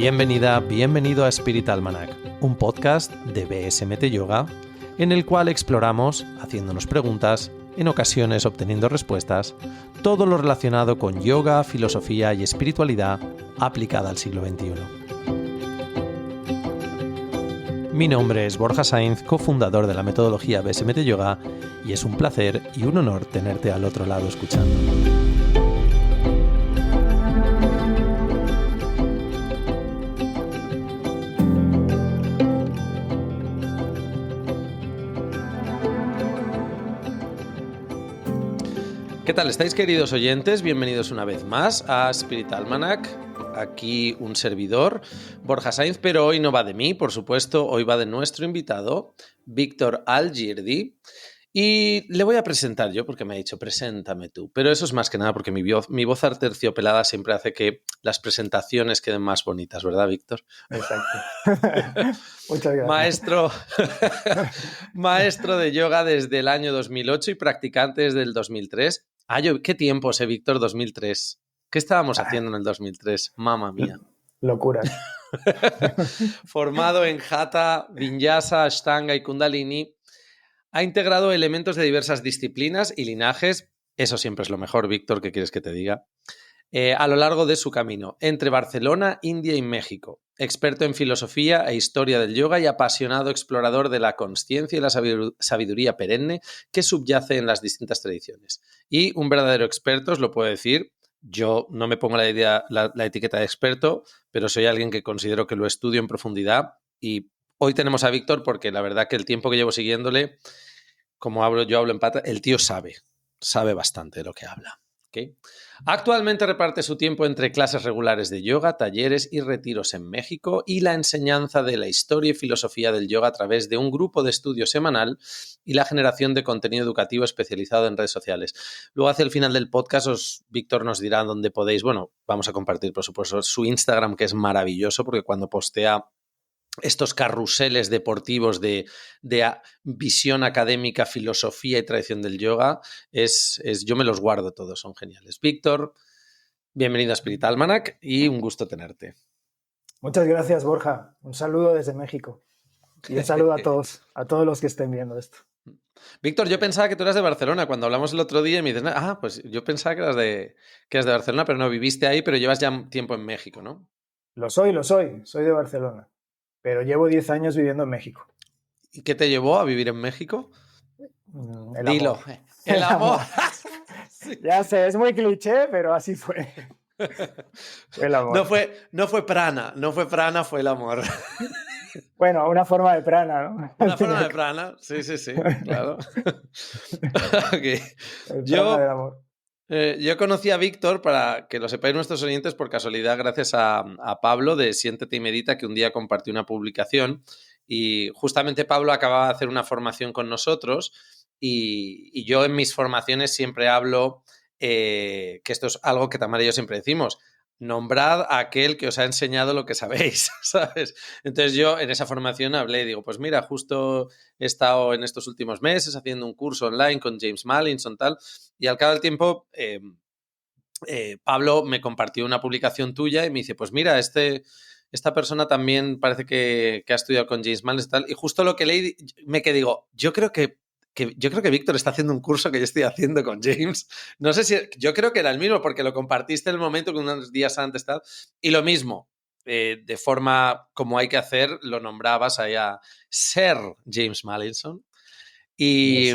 Bienvenida, bienvenido a Spirit Almanac, un podcast de BSMT Yoga en el cual exploramos, haciéndonos preguntas, en ocasiones obteniendo respuestas, todo lo relacionado con yoga, filosofía y espiritualidad aplicada al siglo XXI. Mi nombre es Borja Sainz, cofundador de la metodología BSMT Yoga, y es un placer y un honor tenerte al otro lado escuchando. ¿Qué tal estáis, queridos oyentes? Bienvenidos una vez más a Spirit Almanac. Aquí un servidor, Borja Sainz, pero hoy no va de mí, por supuesto, hoy va de nuestro invitado, Víctor Al-Girdi. Y le voy a presentar yo porque me ha dicho, preséntame tú. Pero eso es más que nada porque mi voz aterciopelada siempre hace que las presentaciones queden más bonitas, ¿verdad, Víctor? Exacto. Muchas gracias. Maestro de yoga desde el año 2008 y practicante desde el 2003. ¿Qué tiempo ese, Víctor, 2003? ¿Qué estábamos haciendo en el 2003? Mamma mía. Locuras. Formado en Hatha, Vinyasa, Ashtanga y Kundalini, ha integrado elementos de diversas disciplinas y linajes. Eso siempre es lo mejor, Víctor, ¿qué quieres que te diga? A lo largo de su camino, entre Barcelona, India y México. Experto en filosofía e historia del yoga y apasionado explorador de la consciencia y la sabiduría perenne que subyace en las distintas tradiciones. Y un verdadero experto, os lo puedo decir, yo no me pongo la etiqueta de experto, pero soy alguien que considero que lo estudio en profundidad. Y hoy tenemos a Víctor porque la verdad que el tiempo que llevo siguiéndole, como yo hablo en pata, el tío sabe bastante de lo que habla. ¿Okay? Actualmente reparte su tiempo entre clases regulares de yoga, talleres y retiros en México y la enseñanza de la historia y filosofía del yoga a través de un grupo de estudio semanal y la generación de contenido educativo especializado en redes sociales. Luego, hacia el final del podcast, Víctor nos dirá dónde podéis, vamos a compartir, por supuesto, su Instagram, que es maravilloso porque cuando postea estos carruseles deportivos de visión académica, filosofía y tradición del yoga, yo me los guardo todos, son geniales. Víctor, bienvenido a Spirit Almanac y un gusto tenerte. Muchas gracias, Borja. Un saludo desde México. Y un saludo a todos los que estén viendo esto. Víctor, yo pensaba que tú eras de Barcelona. Cuando hablamos el otro día y me dices, pues yo pensaba que eras de Barcelona, pero no, viviste ahí, pero llevas ya tiempo en México, ¿no? Lo soy de Barcelona, pero llevo 10 años viviendo en México. ¿Y qué te llevó a vivir en México? Dilo. Amor. El amor. Sí. Ya sé, es muy cliché, pero así fue. Fue el amor. No fue prana, fue el amor. Bueno, una forma de prana, ¿no? Una forma de prana, sí, claro. Okay. El prana del amor. Yo conocí a Víctor, para que lo sepáis nuestros oyentes, por casualidad, gracias a Pablo de Siéntete y Medita, que un día compartió una publicación y justamente Pablo acababa de hacer una formación con nosotros y yo en mis formaciones siempre hablo, que esto es algo que Tamara y yo siempre decimos, nombrad a aquel que os ha enseñado lo que sabéis, ¿sabes? Entonces yo en esa formación hablé, digo, pues mira, justo he estado en estos últimos meses haciendo un curso online con James Mallinson, tal, y al cabo del tiempo Pablo me compartió una publicación tuya y me dice, pues mira, esta persona también parece que ha estudiado con James Mallinson, tal, y justo lo que leí, me quedé, digo, yo creo que Víctor está haciendo un curso que yo estoy haciendo con James. No sé si... Yo creo que era el mismo porque lo compartiste en el momento, con unos días antes, tal. Y lo mismo, de forma como hay que hacer, lo nombrabas ahí a Sir James Mallinson. Y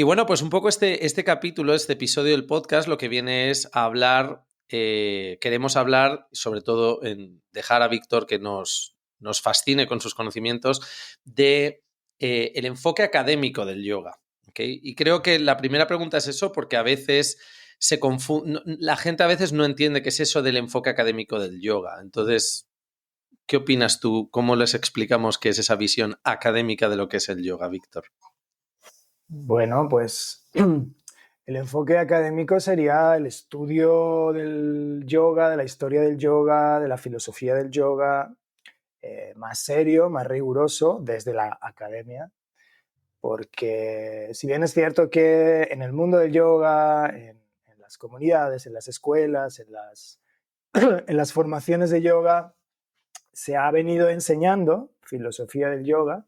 bueno, pues un poco este capítulo, este episodio del podcast, lo que viene es a hablar... queremos hablar, sobre todo, en dejar a Víctor que nos fascine con sus conocimientos de... el enfoque académico del yoga. ¿Okay? Y creo que la primera pregunta es eso, porque a veces se confunde, la gente a veces no entiende qué es eso del enfoque académico del yoga. Entonces, ¿qué opinas tú? ¿Cómo les explicamos qué es esa visión académica de lo que es el yoga, Víctor? Bueno, pues el enfoque académico sería el estudio del yoga, de la historia del yoga, de la filosofía del yoga, más serio, más riguroso desde la academia, porque si bien es cierto que en el mundo del yoga, en las comunidades, en las escuelas, en las formaciones de yoga se ha venido enseñando filosofía del yoga,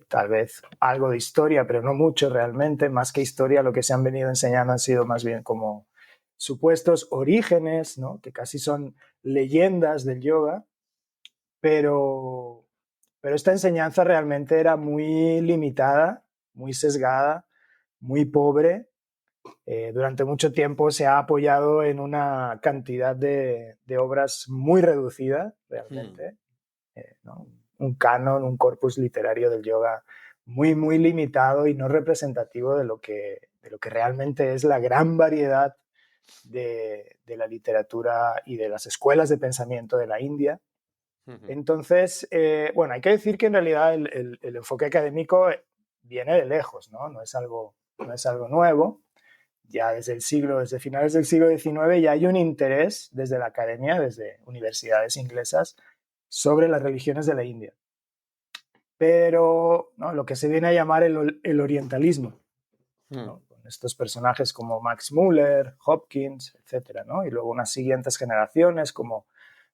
tal vez algo de historia, pero no mucho realmente. Más que historia, lo que se han venido enseñando han sido más bien como supuestos orígenes, ¿no? Que casi son leyendas del yoga, pero, pero esta enseñanza realmente era muy limitada, muy sesgada, muy pobre. Durante mucho tiempo se ha apoyado en una cantidad de obras muy reducida, realmente, ¿no? Un canon, un corpus literario del yoga muy, muy limitado y no representativo de lo que realmente es la gran variedad de la literatura y de las escuelas de pensamiento de la India. Entonces, bueno, hay que decir que en realidad el enfoque académico viene de lejos, ¿no? No es algo nuevo. Ya desde finales del siglo XIX ya hay un interés desde la academia, desde universidades inglesas, sobre las religiones de la India. Pero, ¿no?, lo que se viene a llamar el orientalismo, ¿no? Con estos personajes como Max Muller, Hopkins, etcétera, ¿no? Y luego unas siguientes generaciones, como,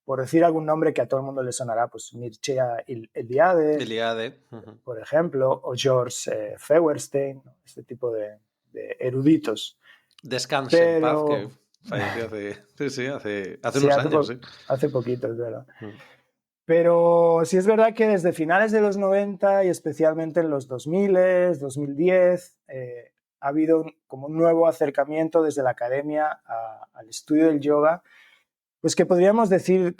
por decir algún nombre que a todo el mundo le sonará, pues Mircea Eliade, Eliade. por ejemplo, o George Feuerstein, ¿no? Este tipo de eruditos. Descanse en paz, que Pero falleció hace sí, unos años, sí. hace poquito, es verdad. Pero sí es verdad que desde finales de los 90 y especialmente en los 2000, 2010, ha habido como un nuevo acercamiento desde la academia al estudio del yoga, pues que podríamos decir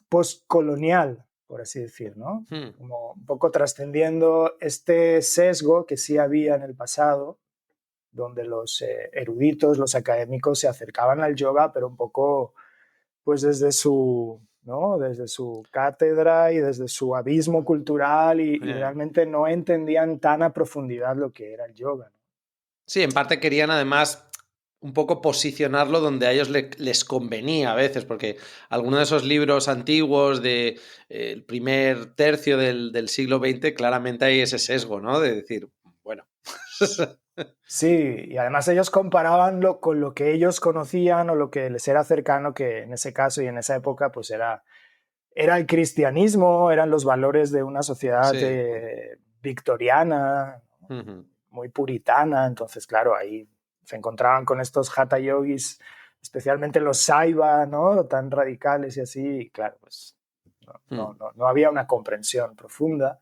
postcolonial, por así decir, ¿no? Como un poco trascendiendo este sesgo que sí había en el pasado, donde los eruditos, los académicos se acercaban al yoga, pero un poco pues desde su, ¿no?, desde su cátedra y desde su abismo cultural y realmente no entendían tan a profundidad lo que era el yoga, ¿no? Sí, en parte querían además un poco posicionarlo donde a ellos les convenía a veces, porque algunos de esos libros antiguos del primer tercio del siglo XX, claramente hay ese sesgo, ¿no? De decir, bueno. Sí, y además ellos comparaban con lo que ellos conocían o lo que les era cercano, que en ese caso y en esa época pues era el cristianismo, eran los valores de una sociedad Sí. victoriana, muy puritana. Entonces, claro, ahí se encontraban con estos hatha yogis, especialmente los saiva, ¿no?, tan radicales y así, y claro, pues no había una comprensión profunda.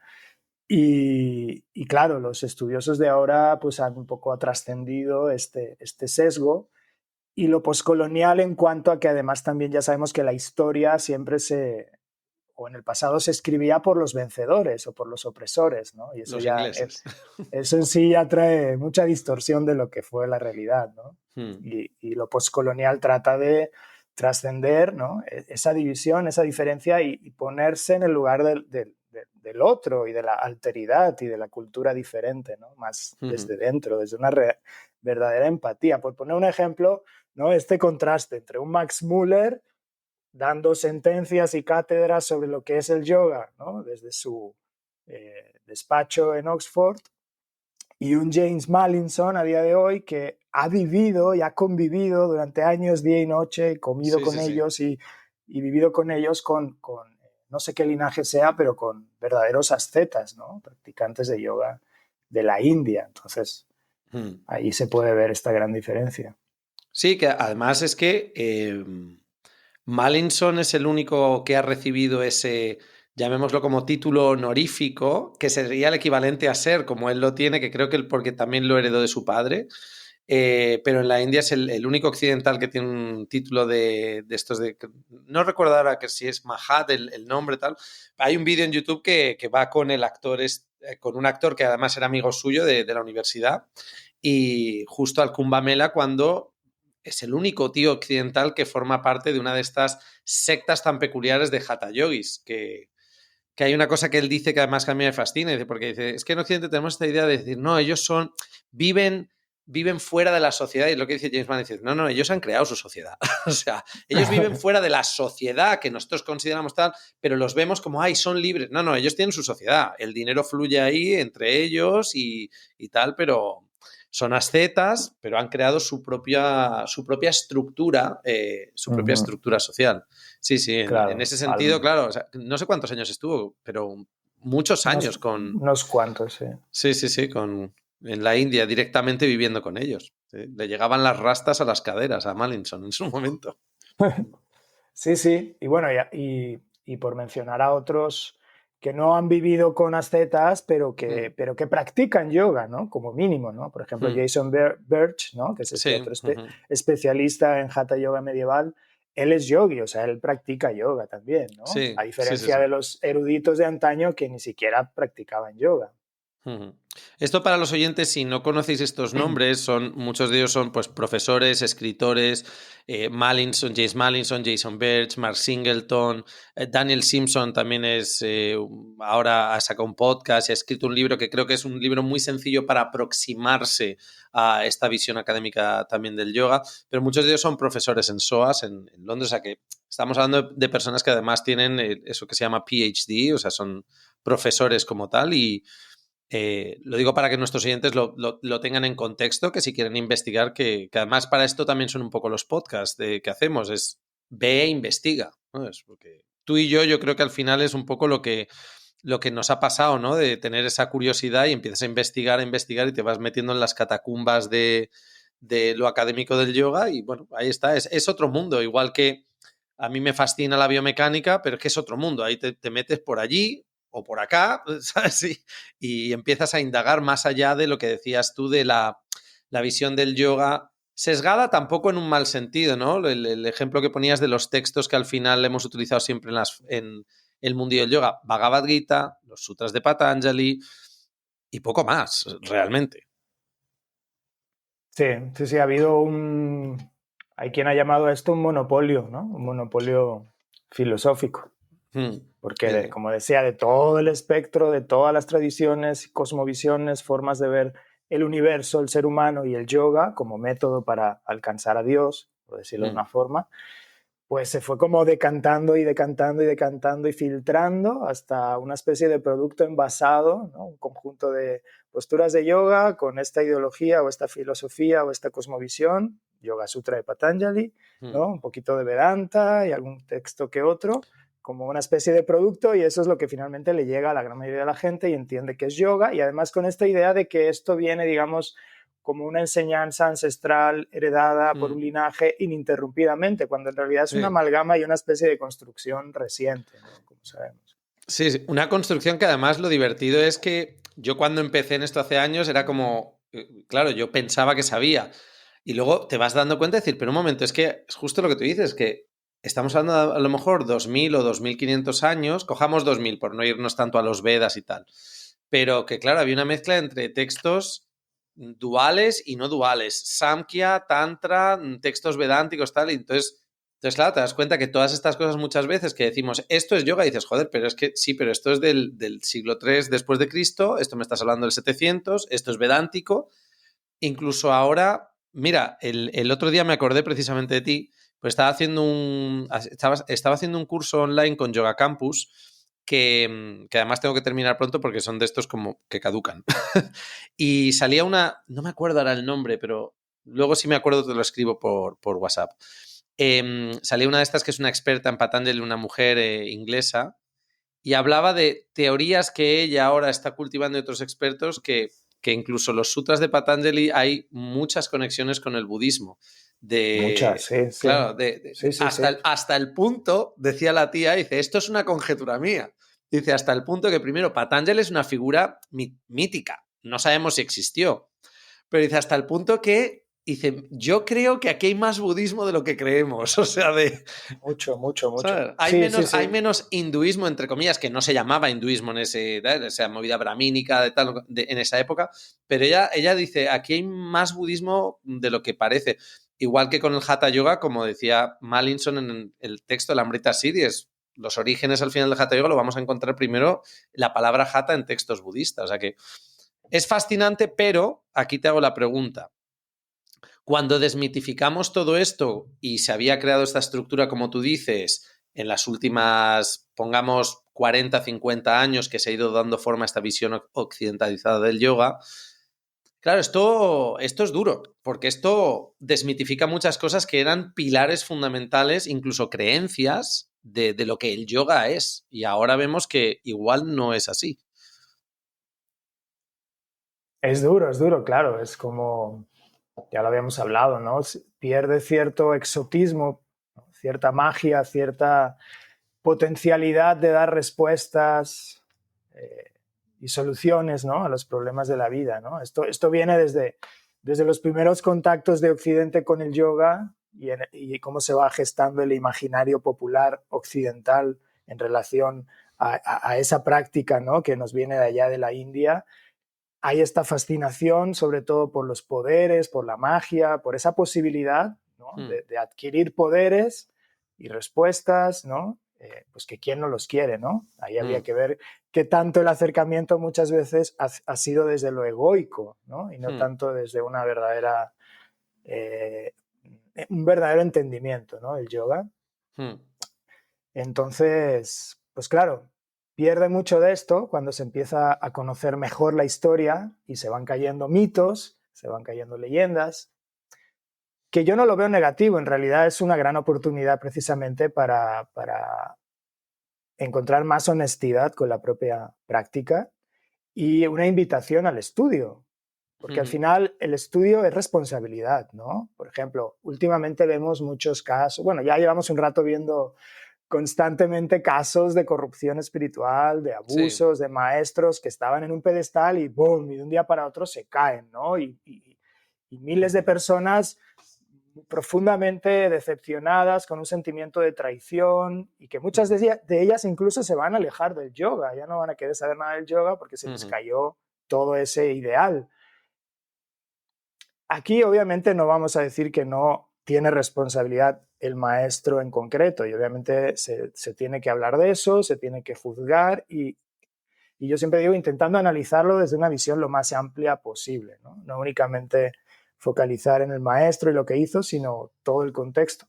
Y claro, los estudiosos de ahora pues han un poco trascendido este sesgo y lo poscolonial, en cuanto a que además también ya sabemos que la historia siempre o en el pasado se escribía por los vencedores o por los opresores, ¿no? Y eso Los ya, ingleses. eso en sí ya trae mucha distorsión de lo que fue la realidad, ¿no? Hmm. Y lo postcolonial trata de trascender, ¿no?, esa división, esa diferencia y ponerse en el lugar del otro y de la alteridad y de la cultura diferente, ¿no?, más desde dentro, desde una verdadera empatía. Por poner un ejemplo, ¿no?, este contraste entre un Max Muller dando sentencias y cátedras sobre lo que es el yoga, ¿no?, desde su despacho en Oxford, y un James Mallinson a día de hoy que ha vivido y ha convivido durante años, día y noche, comido Sí, con sí, sí. ellos y vivido con ellos con no sé qué linaje sea, pero con verdaderos ascetas, ¿no?, practicantes de yoga de la India. Entonces, ahí se puede ver esta gran diferencia. Sí, que además es que Mallinson es el único que ha recibido ese, llamémoslo como título honorífico, que sería el equivalente a ser, como él lo tiene, que creo que porque también lo heredó de su padre, pero en la India es el único occidental que tiene un título de estos de... No recuerdo ahora que si es Mahat el nombre tal. Hay un vídeo en YouTube que va con el actor, con un actor que además era amigo suyo de la universidad, y justo al Kumbh Mela cuando es el único tío occidental que forma parte de una de estas sectas tan peculiares de Hatha Yogis, que hay una cosa que él dice que además que a mí me fascina, porque dice, es que en Occidente tenemos esta idea de decir, no, ellos viven fuera de la sociedad, y es lo que dice James Mann, dice, no, ellos han creado su sociedad. O sea, ellos viven fuera de la sociedad que nosotros consideramos tal, pero los vemos como, ay, son libres. No, ellos tienen su sociedad, el dinero fluye ahí entre ellos y tal, pero son ascetas, pero han creado su propia estructura, social. Sí, Claro, en ese sentido, claro, o sea, no sé cuántos años estuvo, pero muchos años unos cuantos, sí. Sí, en la India, directamente viviendo con ellos. ¿Sí? Le llegaban las rastas a las caderas a Mallinson en su momento. Sí, sí. Y bueno, y por mencionar a otros que no han vivido con ascetas, pero que practican yoga, ¿no? Como mínimo, ¿no? Por ejemplo, Jason Birch, ¿no? Que es este Sí. otro especialista en Hatha Yoga medieval. Él es yogi, o sea, él practica yoga también, ¿no? Sí, A diferencia de los eruditos de antaño que ni siquiera practicaban yoga. Esto para los oyentes, si no conocéis estos nombres, muchos de ellos son pues profesores, escritores, James Mallinson, Jason Birch, Mark Singleton, Daniel Simpson también ahora ha sacado un podcast y ha escrito un libro que creo que es un libro muy sencillo para aproximarse a esta visión académica también del yoga, pero muchos de ellos son profesores en SOAS, en Londres, o sea que estamos hablando de personas que además tienen eso que se llama PhD, o sea, son profesores como tal y lo digo para que nuestros oyentes lo tengan en contexto, que si quieren investigar, que además para esto también son un poco los podcasts que hacemos, es ve e investiga, ¿no? Es porque tú y yo creo que al final es un poco lo que nos ha pasado, ¿no? De tener esa curiosidad y empiezas a investigar y te vas metiendo en las catacumbas de lo académico del yoga y bueno, ahí está, es otro mundo, igual que a mí me fascina la biomecánica, pero es que es otro mundo, ahí te metes por allí o por acá, ¿sabes? Y empiezas a indagar más allá de lo que decías tú de la visión del yoga, sesgada tampoco en un mal sentido, ¿no? El ejemplo que ponías de los textos que al final hemos utilizado siempre en el mundillo del yoga, Bhagavad Gita, los sutras de Patanjali y poco más, realmente. Sí, ha habido hay quien ha llamado a esto un monopolio, ¿no? Un monopolio filosófico. Porque, como decía, de todo el espectro, de todas las tradiciones, cosmovisiones, formas de ver el universo, el ser humano y el yoga como método para alcanzar a Dios, por decirlo de una forma, pues se fue como decantando y decantando y decantando y filtrando hasta una especie de producto envasado, ¿no? Un conjunto de posturas de yoga con esta ideología o esta filosofía o esta cosmovisión, Yoga Sutra de Patanjali, ¿no? Un poquito de Vedanta y algún texto que otro, como una especie de producto, y eso es lo que finalmente le llega a la gran mayoría de la gente y entiende que es yoga, y además con esta idea de que esto viene, digamos, como una enseñanza ancestral heredada por un linaje ininterrumpidamente, cuando en realidad es una amalgama y una especie de construcción reciente, ¿no? Como sabemos. Sí, una construcción que además lo divertido es que yo cuando empecé en esto hace años era como, claro, yo pensaba que sabía y luego te vas dando cuenta de decir, pero un momento, es que es justo lo que tú dices, que estamos hablando a lo mejor 2000 o 2500 años, cojamos 2000 por no irnos tanto a los Vedas y tal, pero que claro, había una mezcla entre textos duales y no duales, Samkhya, Tantra, textos vedánticos, tal, y entonces, claro, te das cuenta que todas estas cosas muchas veces que decimos, esto es yoga, y dices, joder, pero es que sí, pero esto es del siglo III después de Cristo, esto me estás hablando del 700, esto es vedántico, incluso ahora, mira, el otro día me acordé precisamente de ti, pues estaba haciendo un curso online con Yoga Campus, que además tengo que terminar pronto porque son de estos como que caducan. Y salía no me acuerdo ahora el nombre, pero luego si me acuerdo te lo escribo por WhatsApp. Salía una de estas que es una experta en Patanjali, una mujer inglesa, y hablaba de teorías que ella ahora está cultivando y otros expertos que incluso los sutras de Patanjali hay muchas conexiones con el budismo. Muchas, sí. Claro, sí. hasta el punto, decía la tía, dice, esto es una conjetura mía. Dice, hasta el punto que primero Patanjali es una figura mítica, no sabemos si existió, pero dice, hasta el punto que, dice, yo creo que aquí hay más budismo de lo que creemos, o sea, Mucho. ¿sabes? Hay menos hinduismo, entre comillas, que no se llamaba hinduismo en esa movida bramínica en esa época, pero ella dice, aquí hay más budismo de lo que parece. Igual que con el Hatha Yoga, como decía Mallinson en el texto de la Amrita Siddhi, los orígenes al final del Hatha Yoga lo vamos a encontrar primero la palabra Hatha en textos budistas. O sea que es fascinante, pero aquí te hago la pregunta. Cuando desmitificamos todo esto y se había creado esta estructura, como tú dices, en las últimas, pongamos, 40, 50 años que se ha ido dando forma a esta visión occidentalizada del yoga, Claro, esto es duro, porque esto desmitifica muchas cosas que eran pilares fundamentales, incluso creencias de lo que el yoga es. Y ahora vemos que igual no es así. Es duro, claro. Es como, ya lo habíamos hablado, ¿no? Pierde cierto exotismo, ¿no? Cierta magia, cierta potencialidad de dar respuestas y soluciones, ¿no? A los problemas de la vida, ¿no? Esto viene desde los primeros contactos de Occidente con el yoga y cómo se va gestando el imaginario popular occidental en relación a esa práctica, ¿no? Que nos viene de allá de la India. Hay esta fascinación sobre todo por los poderes, por la magia, por esa posibilidad, ¿no? de adquirir poderes y respuestas, ¿no? Pues que quién no los quiere, ¿no? Ahí habría que ver qué tanto el acercamiento muchas veces ha sido desde lo egoico, ¿no? Y no tanto desde una verdadera, un verdadero entendimiento, ¿no? Del yoga. Entonces, pues claro, pierde mucho de esto cuando se empieza a conocer mejor la historia y se van cayendo mitos, se van cayendo leyendas, que yo no lo veo negativo, en realidad es una gran oportunidad precisamente para encontrar más honestidad con la propia práctica y una invitación al estudio, porque al final el estudio es responsabilidad, ¿no? Por ejemplo, últimamente vemos muchos casos, bueno, ya llevamos un rato viendo constantemente casos de corrupción espiritual, de abusos, sí, de maestros que estaban en un pedestal y ¡boom! Y de un día para otro se caen, ¿no? Y miles de personas profundamente decepcionadas, con un sentimiento de traición y que muchas de ellas incluso se van a alejar del yoga, ya no van a querer saber nada del yoga porque se les cayó todo ese ideal. Aquí obviamente no vamos a decir que no tiene responsabilidad el maestro en concreto y obviamente se tiene que hablar de eso, se tiene que juzgar y yo siempre digo intentando analizarlo desde una visión lo más amplia posible, ¿no? No únicamente focalizar en el maestro y lo que hizo, sino todo el contexto.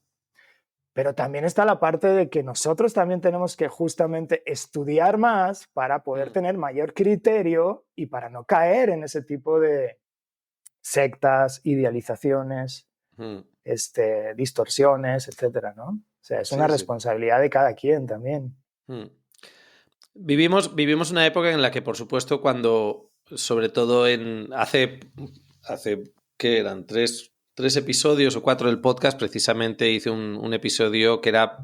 Pero también está la parte de que nosotros también tenemos que justamente estudiar más para poder tener mayor criterio y para no caer en ese tipo de sectas, idealizaciones, distorsiones, etcétera, ¿no? O sea, es una responsabilidad de cada quien también. Vivimos una época en la que, por supuesto, cuando, sobre todo hace ¿qué eran? Tres episodios o 4 del podcast, precisamente hice un episodio que era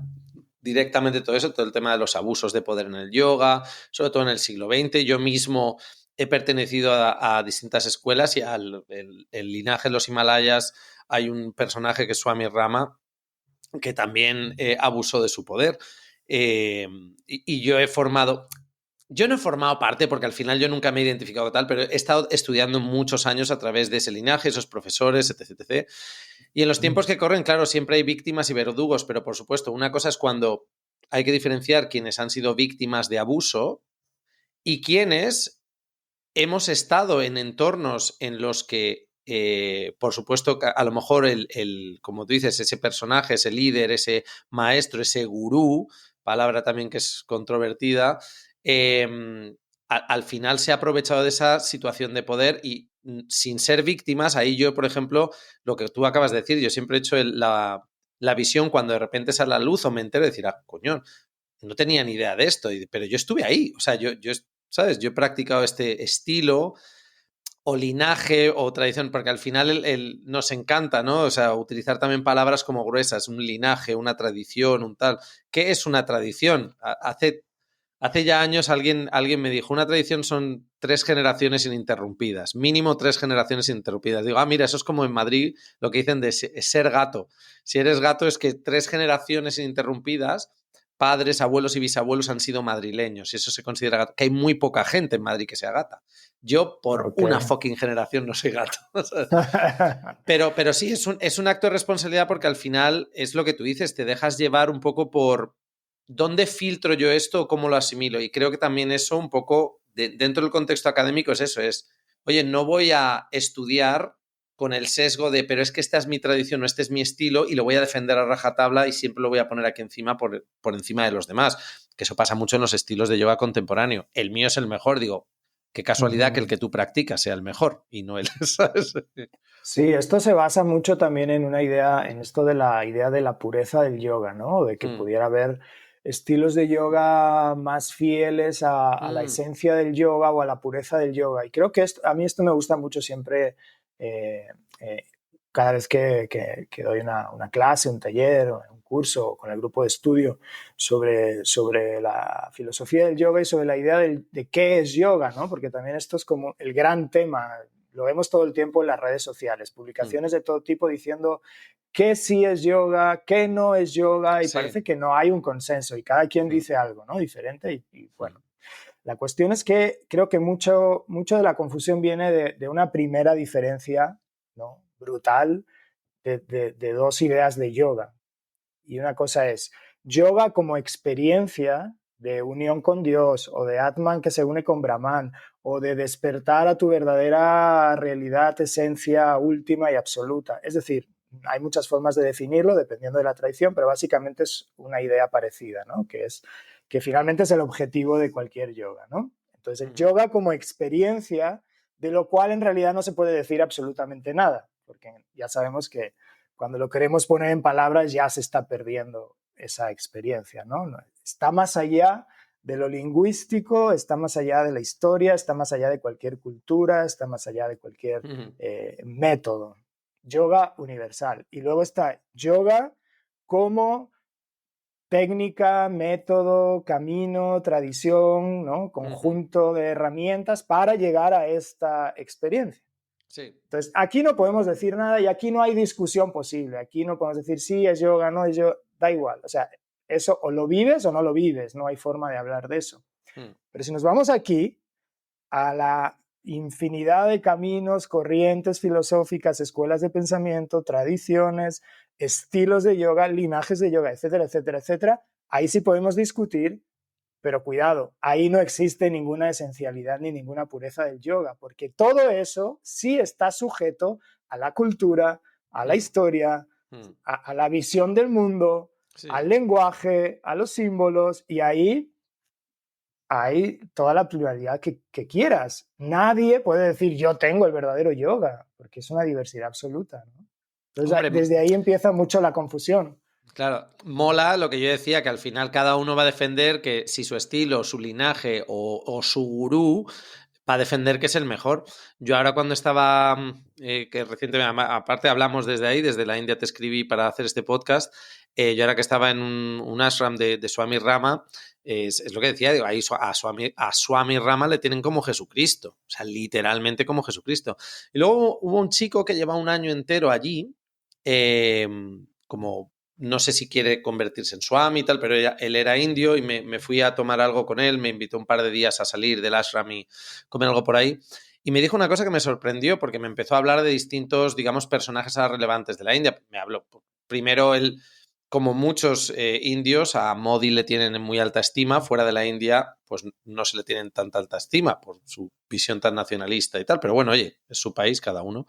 directamente todo eso, todo el tema de los abusos de poder en el yoga, sobre todo en el siglo XX. Yo mismo he pertenecido a distintas escuelas y el linaje de los Himalayas hay un personaje que es Swami Rama que también abusó de su poder. Y yo no he formado parte porque al final yo nunca me he identificado tal, pero he estado estudiando muchos años a través de ese linaje, esos profesores, etc, etc. Y en los tiempos que corren, claro, siempre hay víctimas y verdugos, pero por supuesto, una cosa es cuando hay que diferenciar quienes han sido víctimas de abuso y quienes hemos estado en entornos en los que, por supuesto, a lo mejor como tú dices, ese personaje, ese líder, ese maestro, ese gurú, palabra también que es controvertida, al final se ha aprovechado de esa situación de poder y sin ser víctimas, ahí yo, por ejemplo, lo que tú acabas de decir, yo siempre he hecho la visión cuando de repente sale la luz o me entero de decir, coño, no tenía ni idea de esto, pero yo estuve ahí, o sea, yo ¿sabes? Yo he practicado este estilo o linaje o tradición, porque al final nos encanta, ¿no? O sea, utilizar también palabras como gruesas, un linaje, una tradición, un tal. ¿Qué es una tradición? Hace ya años alguien me dijo, una tradición son 3 generaciones ininterrumpidas, mínimo 3 generaciones ininterrumpidas. Digo, mira, eso es como en Madrid lo que dicen de ser gato. Si eres gato es que 3 generaciones ininterrumpidas, padres, abuelos y bisabuelos han sido madrileños y eso se considera gato. Que hay muy poca gente en Madrid que sea gata. Yo por una fucking generación no soy gato. pero sí, es un acto de responsabilidad porque al final es lo que tú dices, te dejas llevar un poco por ¿dónde filtro yo esto o cómo lo asimilo? Y creo que también eso un poco, dentro del contexto académico es eso, oye, no voy a estudiar con el sesgo de, pero es que esta es mi tradición o este es mi estilo y lo voy a defender a rajatabla y siempre lo voy a poner aquí encima por encima de los demás, que eso pasa mucho en los estilos de yoga contemporáneo. El mío es el mejor, digo, Qué casualidad que el que tú practicas sea el mejor y no el, ¿sabes? Sí, esto se basa mucho también en una idea, en esto de la idea de la pureza del yoga, ¿no? De que pudiera haber estilos de yoga más fieles a la esencia del yoga o a la pureza del yoga. Y creo que a mí esto me gusta mucho siempre, eh, cada vez que doy una clase, un taller, o un curso con el grupo de estudio sobre la filosofía del yoga y sobre la idea de qué es yoga, ¿no? Porque también esto es como el gran tema. Lo vemos todo el tiempo en las redes sociales, publicaciones de todo tipo diciendo qué sí es yoga, qué no es yoga, y parece que no hay un consenso y cada quien dice algo, ¿no? Diferente. Y bueno, la cuestión es que creo que mucho de la confusión viene de una primera diferencia, ¿no? Brutal de dos ideas de yoga. Y una cosa es yoga como experiencia de unión con Dios, o de Atman que se une con Brahman, o de despertar a tu verdadera realidad, esencia última y absoluta. Es decir, hay muchas formas de definirlo dependiendo de la tradición, pero básicamente es una idea parecida, ¿no? Que finalmente es el objetivo de cualquier yoga, ¿no? Entonces, el yoga como experiencia, de lo cual en realidad no se puede decir absolutamente nada, porque ya sabemos que cuando lo queremos poner en palabras ya se está perdiendo esa experiencia, ¿no? Está más allá de lo lingüístico, está más allá de la historia, está más allá de cualquier cultura, está más allá de cualquier método. Yoga universal. Y luego está yoga como técnica, método, camino, tradición, ¿no? Conjunto de herramientas para llegar a esta experiencia. Sí. Entonces, aquí no podemos decir nada y aquí no hay discusión posible. Aquí no podemos decir sí es yoga, no es yoga, da igual. O sea, eso o lo vives o no lo vives, no hay forma de hablar de eso. Pero si nos vamos aquí a la infinidad de caminos, corrientes filosóficas, escuelas de pensamiento, tradiciones, estilos de yoga, linajes de yoga, etcétera, etcétera, etcétera, ahí sí podemos discutir. Pero cuidado, ahí no existe ninguna esencialidad ni ninguna pureza del yoga, porque todo eso sí está sujeto a la cultura, a la historia, a la visión del mundo, al lenguaje, a los símbolos, y ahí hay toda la pluralidad que quieras. Nadie puede decir yo tengo el verdadero yoga, porque es una diversidad absoluta, ¿no? Entonces, hombre, desde ahí empieza mucho la confusión. Claro, mola lo que yo decía, que al final cada uno va a defender que si su estilo, su linaje o su gurú va a defender que es el mejor. Yo ahora cuando estaba, que recientemente, aparte hablamos desde ahí, desde la India te escribí para hacer este podcast, yo ahora que estaba en un ashram de Swami Rama, es lo que decía, digo, ahí a Swami Rama le tienen como Jesucristo, o sea, literalmente como Jesucristo. Y luego hubo un chico que lleva un año entero allí, como no sé si quiere convertirse en Swami y tal, pero él era indio y me fui a tomar algo con él, me invitó un par de días a salir del ashram y comer algo por ahí. Y me dijo una cosa que me sorprendió porque me empezó a hablar de distintos, digamos, personajes relevantes de la India. Me habló, primero él, como muchos indios, a Modi le tienen en muy alta estima, fuera de la India pues no se le tienen tanta alta estima por su visión tan nacionalista y tal, pero bueno, oye, es su país, cada uno.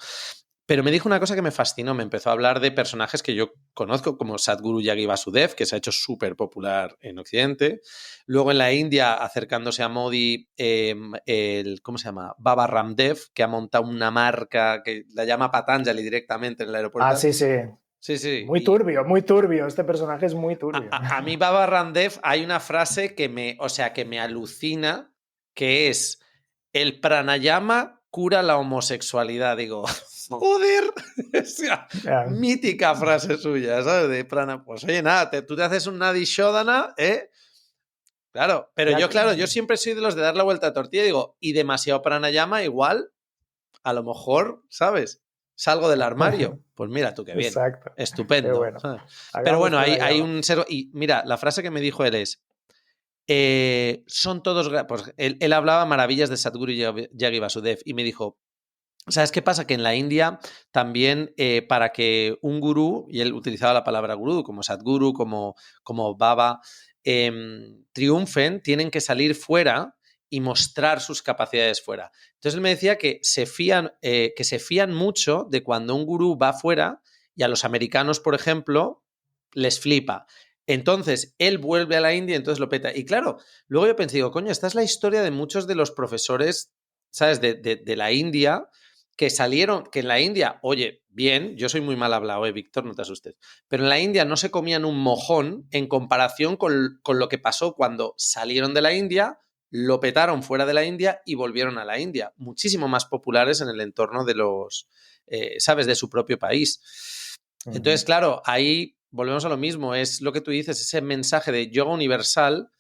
Pero me dijo una cosa que me fascinó, me empezó a hablar de personajes que yo conozco, como Sadhguru Yagi Vasudev, que se ha hecho súper popular en Occidente. Luego en la India, acercándose a Modi, ¿cómo se llama? Baba Ramdev, que ha montado una marca que la llama Patanjali directamente en el aeropuerto. Ah, sí, sí. Sí, sí. Muy turbio, muy turbio. Este personaje es muy turbio. A mí, Baba Ramdev, hay una frase que me alucina, que es: el pranayama cura la homosexualidad. Digo, joder, o sea, mítica frase suya, ¿sabes? De prana. Pues oye, nada, tú te haces un Nadi Shodhana, ¿eh? Claro, pero yo siempre soy de los de dar la vuelta a tortilla y digo, y demasiado pranayama, igual, a lo mejor, ¿sabes? Salgo del armario. Pues mira tú qué bien. Exacto. Estupendo. Qué bueno. Pero bueno, hay un ser. Y mira, la frase que me dijo él es: son todos. Pues él hablaba maravillas de Sadhguru Yagi Vasudev y me dijo: ¿sabes qué pasa? Que en la India también para que un gurú, y él utilizaba la palabra gurú, como Sadhguru, como Baba, triunfen, tienen que salir fuera y mostrar sus capacidades fuera. Entonces él me decía que se fían mucho de cuando un gurú va fuera y a los americanos, por ejemplo, les flipa. Entonces él vuelve a la India y entonces lo peta. Y claro, luego yo pensé, digo, coño, esta es la historia de muchos de los profesores ¿sabes? De la India, que salieron, que en la India, oye, bien, yo soy muy mal hablado, Víctor, no te asustes, pero en la India no se comían un mojón en comparación con lo que pasó cuando salieron de la India, lo petaron fuera de la India y volvieron a la India, muchísimo más populares en el entorno de los, ¿sabes?, de su propio país. Entonces, claro, ahí volvemos a lo mismo, es lo que tú dices, ese mensaje de yoga universal,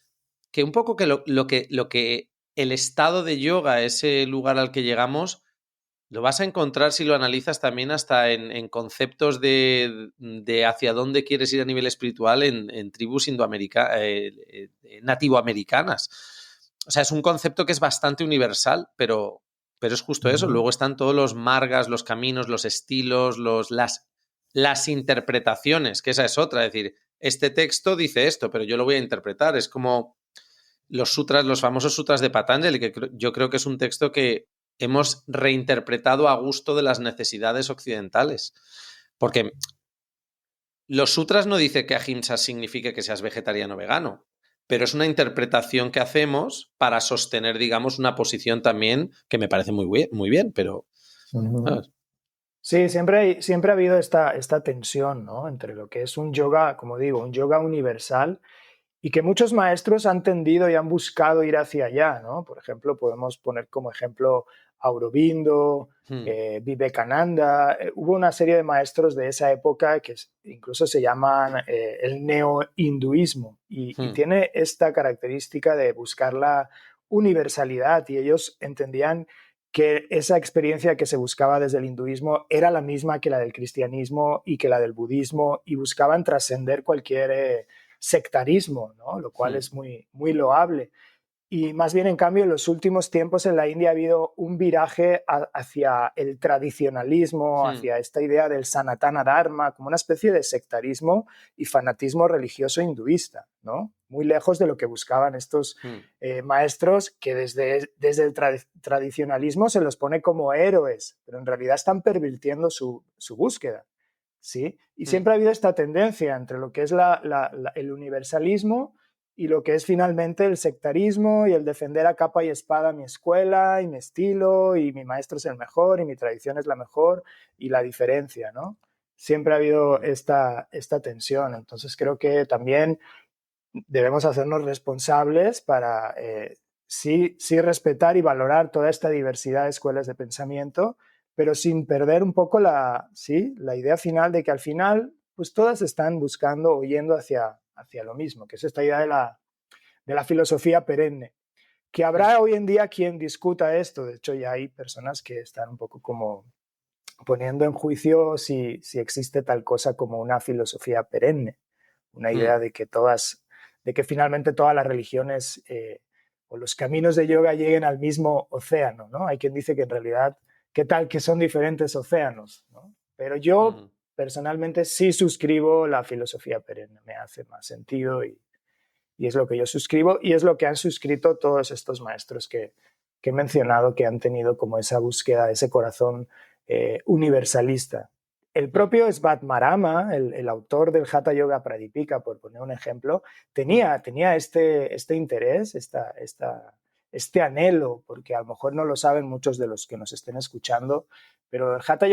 que un poco que lo que el estado de yoga, ese lugar al que llegamos, lo vas a encontrar si lo analizas también hasta en conceptos de hacia dónde quieres ir a nivel espiritual en tribus nativoamericanas. O sea, es un concepto que es bastante universal, pero es justo eso. Luego están todos los margas, los caminos, los estilos, las interpretaciones, que esa es otra. Es decir, este texto dice esto, pero yo lo voy a interpretar. Es como los sutras, los famosos sutras de Patanjali, que yo creo que es un texto que hemos reinterpretado a gusto de las necesidades occidentales. Porque los sutras no dicen que ahimsa signifique que seas vegetariano o vegano, pero es una interpretación que hacemos para sostener, digamos, una posición también que me parece muy bien, pero... ¿sabes? Sí, siempre ha habido esta tensión, ¿no?, entre lo que es un yoga, como digo, un yoga universal, y que muchos maestros han tendido y han buscado ir hacia allá, ¿no? Por ejemplo, podemos poner como ejemplo Aurobindo, Vivekananda. Hubo una serie de maestros de esa época que incluso se llaman el neo-hinduismo, y tiene esta característica de buscar la universalidad, y ellos entendían que esa experiencia que se buscaba desde el hinduismo era la misma que la del cristianismo y que la del budismo, y buscaban trascender cualquier sectarismo, ¿no?, lo cual es muy, muy loable. Y más bien, en cambio, en los últimos tiempos en la India ha habido un viraje hacia el tradicionalismo, hacia esta idea del Sanatana Dharma, como una especie de sectarismo y fanatismo religioso hinduista, ¿no? Muy lejos de lo que buscaban estos maestros, que desde el tradicionalismo se los pone como héroes, pero en realidad están pervirtiendo su búsqueda, ¿sí? Y siempre ha habido esta tendencia entre lo que es el universalismo y lo que es finalmente el sectarismo y el defender a capa y espada mi escuela y mi estilo y mi maestro es el mejor y mi tradición es la mejor, y la diferencia, ¿no? Siempre ha habido esta tensión. Entonces creo que también debemos hacernos responsables para sí respetar y valorar toda esta diversidad de escuelas de pensamiento, pero sin perder un poco la idea final de que al final pues todas están buscando o yendo hacia lo mismo, que es esta idea de la filosofía perenne. Que habrá hoy en día quien discuta esto, de hecho ya hay personas que están un poco como poniendo en juicio si existe tal cosa como una filosofía perenne, una idea de que finalmente todas las religiones o los caminos de yoga lleguen al mismo océano, ¿no? Hay quien dice que en realidad, ¿qué tal que son diferentes océanos?, ¿no? Pero yo personalmente sí suscribo la filosofía perenne, me hace más sentido y es lo que yo suscribo y es lo que han suscrito todos estos maestros que he mencionado, que han tenido como esa búsqueda, ese corazón universalista. El propio Svatmarama, el autor del Hatha Yoga Pradipika, por poner un ejemplo, tenía este interés, este anhelo, porque a lo mejor no lo saben muchos de los que nos estén escuchando, pero el Hatha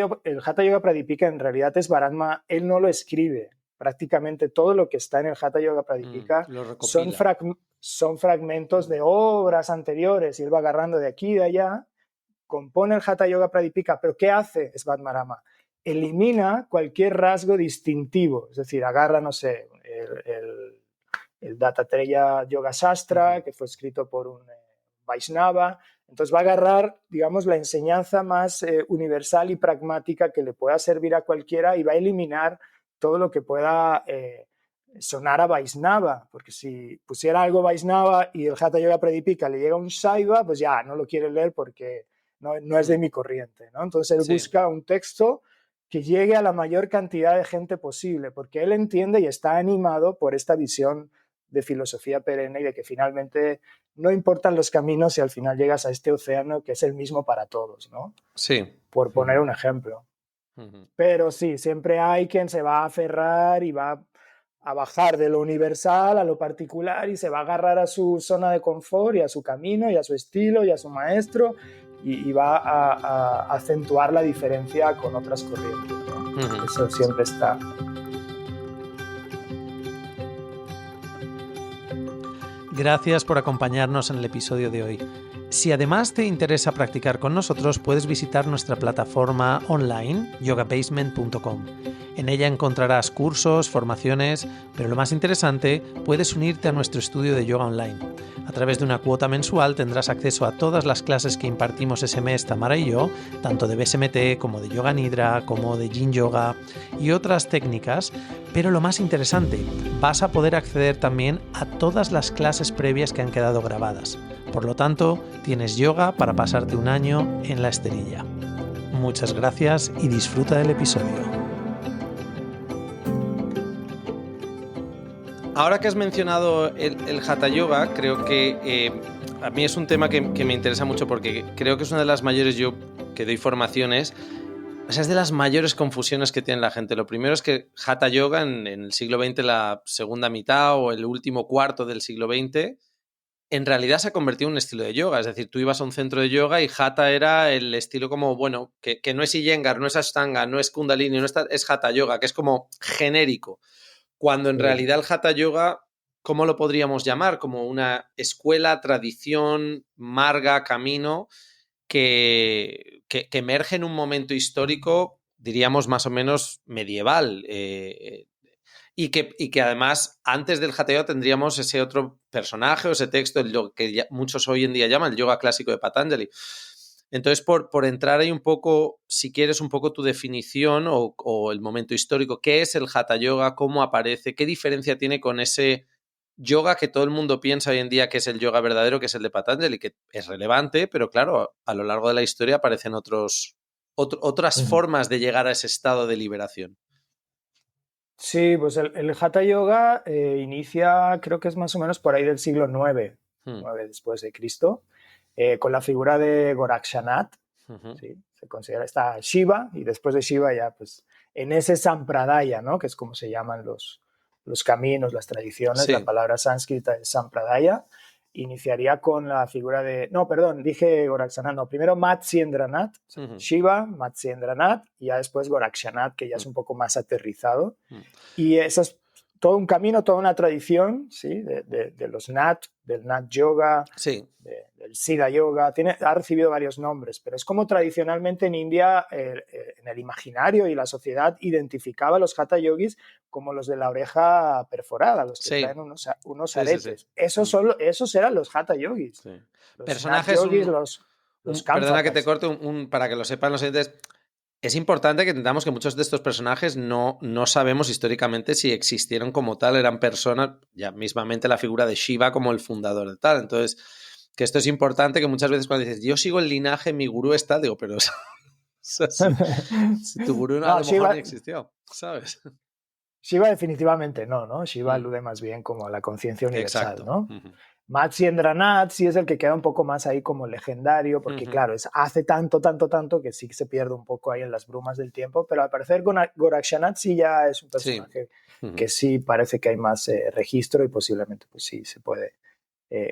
Yoga Pradipika en realidad Svatmarama, él no lo escribe. Prácticamente todo lo que está en el Hatha Yoga Pradipika son fragmentos de obras anteriores, y él va agarrando de aquí y de allá, compone el Hatha Yoga Pradipika, pero ¿qué hace Svatmarama? Elimina cualquier rasgo distintivo, es decir, agarra, no sé, el Dattatreya Yoga Shastra, que fue escrito por un Vaishnava, entonces va a agarrar, digamos, la enseñanza más universal y pragmática que le pueda servir a cualquiera, y va a eliminar todo lo que pueda sonar a Vaishnava, porque si pusiera algo Vaishnava y el Hatha Yoga Pradipika le llega un Shaiva, pues ya no lo quiere leer porque no es de mi corriente, ¿no? Entonces él busca un texto que llegue a la mayor cantidad de gente posible, porque él entiende y está animado por esta visión de filosofía perenne y de que finalmente no importan los caminos si al final llegas a este océano que es el mismo para todos, ¿no? Sí. Por poner un ejemplo. Pero sí, siempre hay quien se va a aferrar y va a bajar de lo universal a lo particular y se va a agarrar a su zona de confort y a su camino y a su estilo y a su maestro, y va a acentuar la diferencia con otras corrientes, ¿no? Eso siempre está. Gracias por acompañarnos en el episodio de hoy. Si además te interesa practicar con nosotros, puedes visitar nuestra plataforma online, yogabasement.com. En ella encontrarás cursos, formaciones, pero lo más interesante, puedes unirte a nuestro estudio de yoga online. A través de una cuota mensual tendrás acceso a todas las clases que impartimos ese mes Tamara y yo, tanto de BSMT como de Yoga Nidra, como de Yin Yoga y otras técnicas, pero lo más interesante, vas a poder acceder también a todas las clases previas que han quedado grabadas. Por lo tanto, tienes yoga para pasarte un año en la esterilla. Muchas gracias y disfruta del episodio. Ahora que has mencionado el Hatha Yoga, creo que a mí es un tema que me interesa mucho porque creo que es una de las mayores, yo que doy formaciones, o sea, es de las mayores confusiones que tiene la gente. Lo primero es que Hatha Yoga en el siglo XX, la segunda mitad o el último cuarto del siglo XX, en realidad se ha convertido en un estilo de yoga. Es decir, tú ibas a un centro de yoga y Hatha era el estilo como, bueno, que no es Iyengar, no es Ashtanga, no es Kundalini, es Hatha Yoga, que es como genérico. Cuando en realidad el Hatha Yoga, ¿cómo lo podríamos llamar? Como una escuela, tradición, marga, camino que emerge en un momento histórico, diríamos más o menos medieval. Y que además, antes del Hatha Yoga tendríamos ese otro personaje o ese texto, lo que muchos hoy en día llaman el yoga clásico de Patanjali. Entonces, por entrar ahí un poco, si quieres un poco tu definición o el momento histórico, ¿qué es el Hatha Yoga? ¿Cómo aparece? ¿Qué diferencia tiene con ese yoga que todo el mundo piensa hoy en día que es el yoga verdadero, que es el de Patanjali, que es relevante, pero claro, a lo largo de la historia aparecen otras formas de llegar a ese estado de liberación? Sí, pues el Hatha Yoga inicia, creo que es más o menos por ahí del siglo IX, 9 después de Cristo, con la figura de Gorakshanath. ¿Sí? Se considera, está Shiva, y después de Shiva ya, pues, en ese Sampradaya, ¿no? Que es como se llaman los caminos, las tradiciones, sí. La palabra sánscrita es Sampradaya, iniciaría con la figura de... No, perdón, dije Gorakshanath, no, primero Matsyendranath, Shiva, Matsyendranath, y ya después Gorakshanath, que ya es un poco más aterrizado. Y eso es todo un camino, toda una tradición, ¿sí? de los Nath, del Nath Yoga, sí. Del Siddha Yoga, ha recibido varios nombres, pero es como tradicionalmente en India, en el imaginario y la sociedad, identificaba a los Hatha Yogis como los de la oreja perforada, los que sí. traen unos aretes. Sí, sí. Esos eran los Hatha Yogis. Sí. Los personajes, Nath Yogis, los perdona que te corte, para que lo sepan los oyentes. Es importante que entendamos que muchos de estos personajes no sabemos históricamente si existieron como tal, eran personas, ya mismamente la figura de Shiva como el fundador de tal. Entonces, que esto es importante, que muchas veces cuando dices, yo sigo el linaje, mi gurú está, digo, pero si tu gurú no, a lo mejor Shiva, ni existió, ¿sabes? Shiva definitivamente no. Shiva alude más bien como a la conciencia universal, exacto. ¿no? Matsyendranath sí es el que queda un poco más ahí como legendario, porque claro, hace tanto que sí se pierde un poco ahí en las brumas del tiempo, pero al parecer Gorakshanath sí ya es un personaje que sí parece que hay más registro y posiblemente pues sí se puede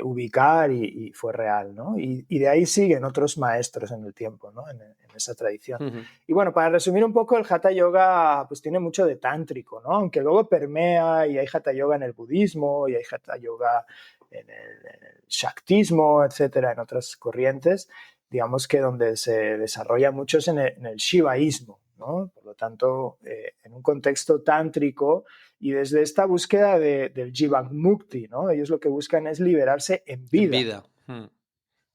ubicar y fue real, ¿no? Y de ahí siguen otros maestros en el tiempo, ¿no? En esa tradición. Y bueno, para resumir un poco, el Hatha Yoga pues tiene mucho de tántrico, ¿no? Aunque luego permea y hay Hatha Yoga en el budismo y hay Hatha Yoga en el Shaktismo, etcétera, en otras corrientes, digamos que donde se desarrolla mucho es en el Shivaísmo, ¿no? Por lo tanto, en un contexto tántrico y desde esta búsqueda del Jivamukti, ¿no? Ellos lo que buscan es liberarse en vida.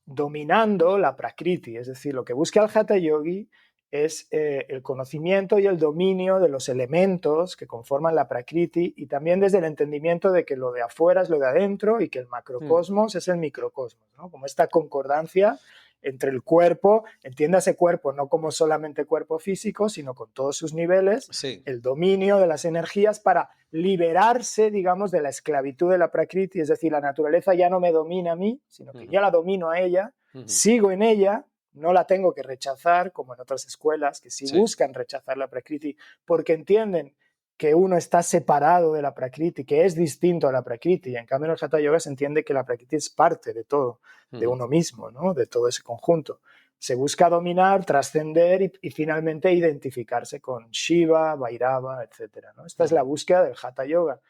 Dominando la Prakriti, es decir, lo que busca el Hatha Yogi es el conocimiento y el dominio de los elementos que conforman la Prakriti y también desde el entendimiento de que lo de afuera es lo de adentro y que el macrocosmos es el microcosmos, ¿no? Como esta concordancia entre el cuerpo, entiéndase cuerpo no como solamente cuerpo físico, sino con todos sus niveles, el dominio de las energías para liberarse, digamos, de la esclavitud de la Prakriti, es decir, la naturaleza ya no me domina a mí, sino que ya la domino a ella, sigo en ella, no la tengo que rechazar, como en otras escuelas que sí buscan rechazar la Prakriti, porque entienden que uno está separado de la Prakriti, que es distinto a la Prakriti, y en cambio en el Hatha Yoga se entiende que la Prakriti es parte de todo, de uno mismo, ¿no? De todo ese conjunto. se busca dominar, trascender y finalmente identificarse con Shiva, Bhairava, etc., ¿no? Esta es la búsqueda del Hatha Yoga,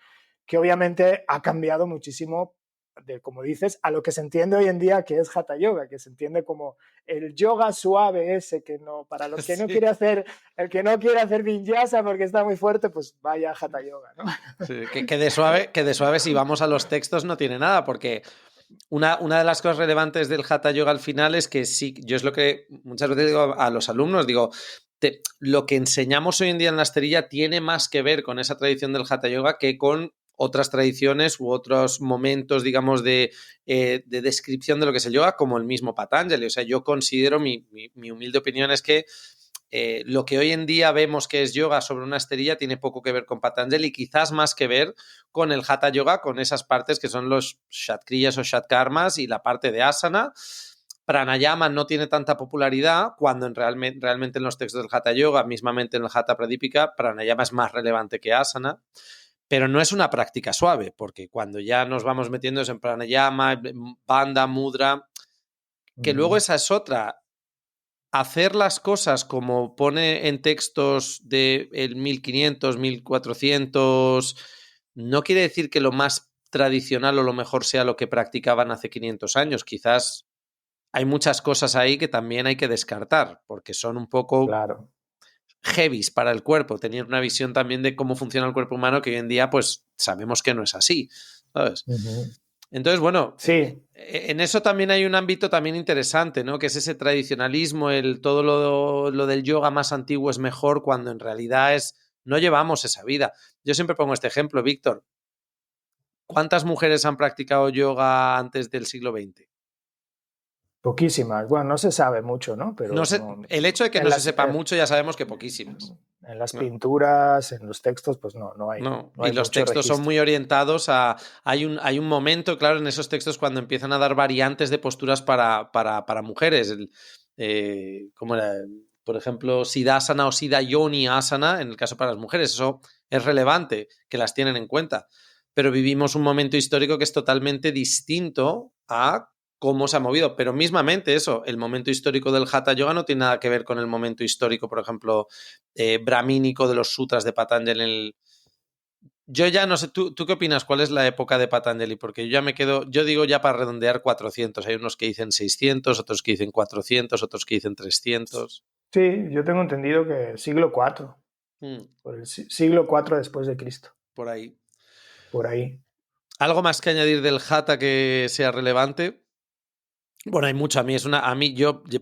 que obviamente ha cambiado muchísimo de, como dices, a lo que se entiende hoy en día que es Hatha Yoga, que se entiende como el yoga suave ese, que no, para los que no quiere hacer, el que no quiere hacer vinyasa porque está muy fuerte, pues vaya Hatha Yoga, ¿no? Sí, que de suave si vamos a los textos no tiene nada, porque una de las cosas relevantes del Hatha Yoga al final es que sí, yo es lo que muchas veces digo a los alumnos, digo, lo que enseñamos hoy en día en la esterilla tiene más que ver con esa tradición del Hatha Yoga que con otras tradiciones u otros momentos, digamos, de descripción de lo que es el yoga, como el mismo Patanjali. O sea, yo considero, mi humilde opinión es que lo que hoy en día vemos que es yoga sobre una esterilla tiene poco que ver con Patanjali, quizás más que ver con el Hatha Yoga, con esas partes que son los Shatkriyas o Shatkarmas y la parte de asana. Pranayama no tiene tanta popularidad cuando realmente en los textos del Hatha Yoga, mismamente en el Hatha Pradipika, Pranayama es más relevante que asana. Pero no es una práctica suave, porque cuando ya nos vamos metiendo en pranayama, bandha, mudra, que luego esa es otra. Hacer las cosas como pone en textos del 1500, 1400, no quiere decir que lo más tradicional o lo mejor sea lo que practicaban hace 500 años. Quizás hay muchas cosas ahí que también hay que descartar, porque son un poco... Claro. Heavies para el cuerpo, tener una visión también de cómo funciona el cuerpo humano que hoy en día pues sabemos que no es así, ¿sabes? Entonces, bueno, sí. En eso también hay un ámbito también interesante, ¿no? Que es ese tradicionalismo, todo lo del yoga más antiguo es mejor cuando en realidad no llevamos esa vida. Yo siempre pongo este ejemplo, Víctor. ¿Cuántas mujeres han practicado yoga antes del siglo XX? Poquísimas. Bueno, no se sabe mucho, ¿no? Pero el hecho de que no se sepa mucho ya sabemos que poquísimas. En las pinturas, en los textos, pues no hay. No, no hay y los mucho textos registro. son muy orientados a... Hay un momento, claro, en esos textos cuando empiezan a dar variantes de posturas para mujeres. ¿Cómo era? Por ejemplo, Siddhasana o Siddha Yoni Asana, en el caso para las mujeres. Eso es relevante, que las tienen en cuenta. Pero vivimos un momento histórico que es totalmente distinto a cómo se ha movido. Pero mismamente eso, el momento histórico del Hatha Yoga no tiene nada que ver con el momento histórico, por ejemplo, brahmínico de los sutras de Patanjali. Yo ya no sé, ¿tú qué opinas? ¿Cuál es la época de Patanjali? Porque yo ya me quedo, yo digo ya para redondear 400. Hay unos que dicen 600, otros que dicen 400, otros que dicen 300. Sí, yo tengo entendido que siglo IV. Por el siglo IV después de Cristo. Por ahí. Por ahí. ¿Algo más que añadir del Hatha que sea relevante? Bueno, hay mucho.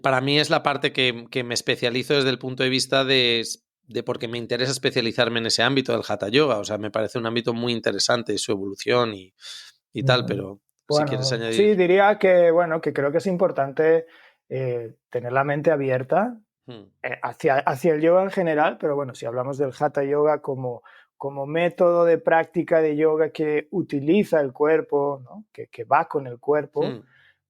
Para mí es la parte que me especializo desde el punto de vista de porque me interesa especializarme en ese ámbito del Hatha Yoga. O sea, me parece un ámbito muy interesante, su evolución y tal, pero si quieres añadir. Sí, diría que, que creo que es importante tener la mente abierta hacia el yoga en general, pero bueno, si hablamos del Hatha Yoga como método de práctica de yoga que utiliza el cuerpo, ¿no? que va con el cuerpo,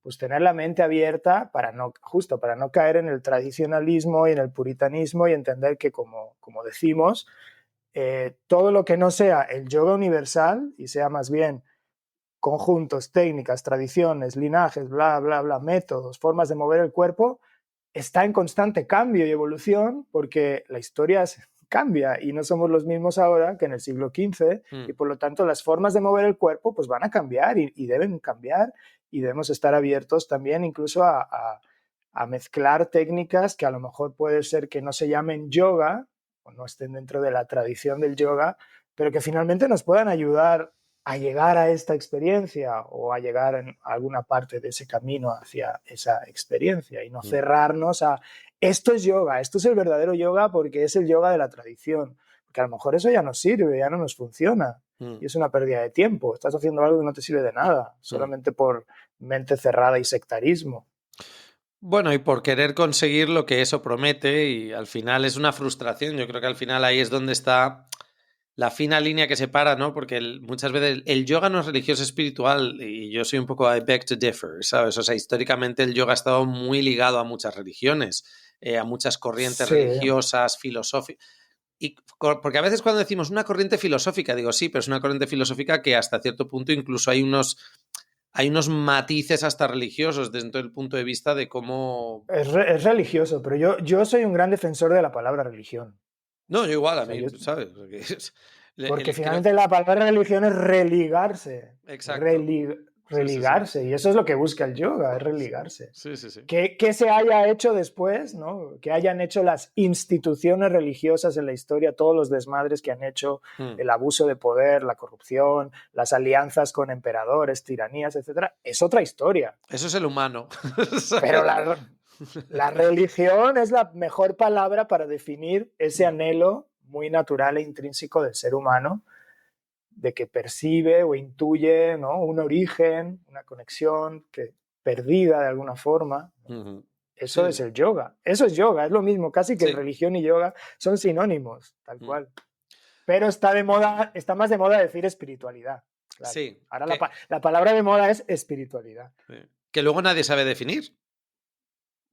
pues tener la mente abierta para no caer en el tradicionalismo y en el puritanismo y entender que, como decimos, todo lo que no sea el yoga universal y sea más bien conjuntos, técnicas, tradiciones, linajes, bla, bla, bla, métodos, formas de mover el cuerpo, está en constante cambio y evolución porque la historia cambia y no somos los mismos ahora que en el siglo XV y por lo tanto las formas de mover el cuerpo pues van a cambiar y deben cambiar y debemos estar abiertos también incluso a mezclar técnicas que a lo mejor puede ser que no se llamen yoga o no estén dentro de la tradición del yoga, pero que finalmente nos puedan ayudar a llegar a esta experiencia o a llegar en alguna parte de ese camino hacia esa experiencia y no cerrarnos a esto es yoga, esto es el verdadero yoga porque es el yoga de la tradición, porque a lo mejor eso ya no sirve, ya no nos funciona y es una pérdida de tiempo, estás haciendo algo que no te sirve de nada, solamente por mente cerrada y sectarismo. Bueno, y por querer conseguir lo que eso promete y al final es una frustración, yo creo que al final ahí es donde está la fina línea que separa, ¿no? Porque muchas veces el yoga no es religioso, espiritual y yo soy un poco I beg to differ, ¿sabes? O sea, históricamente el yoga ha estado muy ligado a muchas religiones, a muchas corrientes religiosas, filosóficas. Y porque a veces cuando decimos una corriente filosófica, digo sí, pero es una corriente filosófica que hasta cierto punto incluso hay hay unos matices hasta religiosos desde el punto de vista de cómo... Es religioso, pero yo soy un gran defensor de la palabra religión. No, yo igual, O a sea, mí, ¿sabes? porque Creo... finalmente la palabra religión es religarse. Exacto. Sí, sí, sí. Religarse. Y eso es lo que busca el yoga, es religarse. Sí, sí, sí. Que se haya hecho después, ¿no? Que hayan hecho las instituciones religiosas en la historia, todos los desmadres que han hecho, el abuso de poder, la corrupción, las alianzas con emperadores, tiranías, etcétera, es otra historia. Eso es el humano. Pero la religión es la mejor palabra para definir ese anhelo muy natural e intrínseco del ser humano, de que percibe o intuye, ¿no? Un origen, una conexión que, perdida de alguna forma. Eso es Sí. el yoga. Eso es yoga, es lo mismo. Casi que Sí. religión y yoga son sinónimos, tal cual. Pero está más de moda decir espiritualidad. Claro. Sí. Ahora la palabra de moda es espiritualidad. Que luego nadie sabe definir.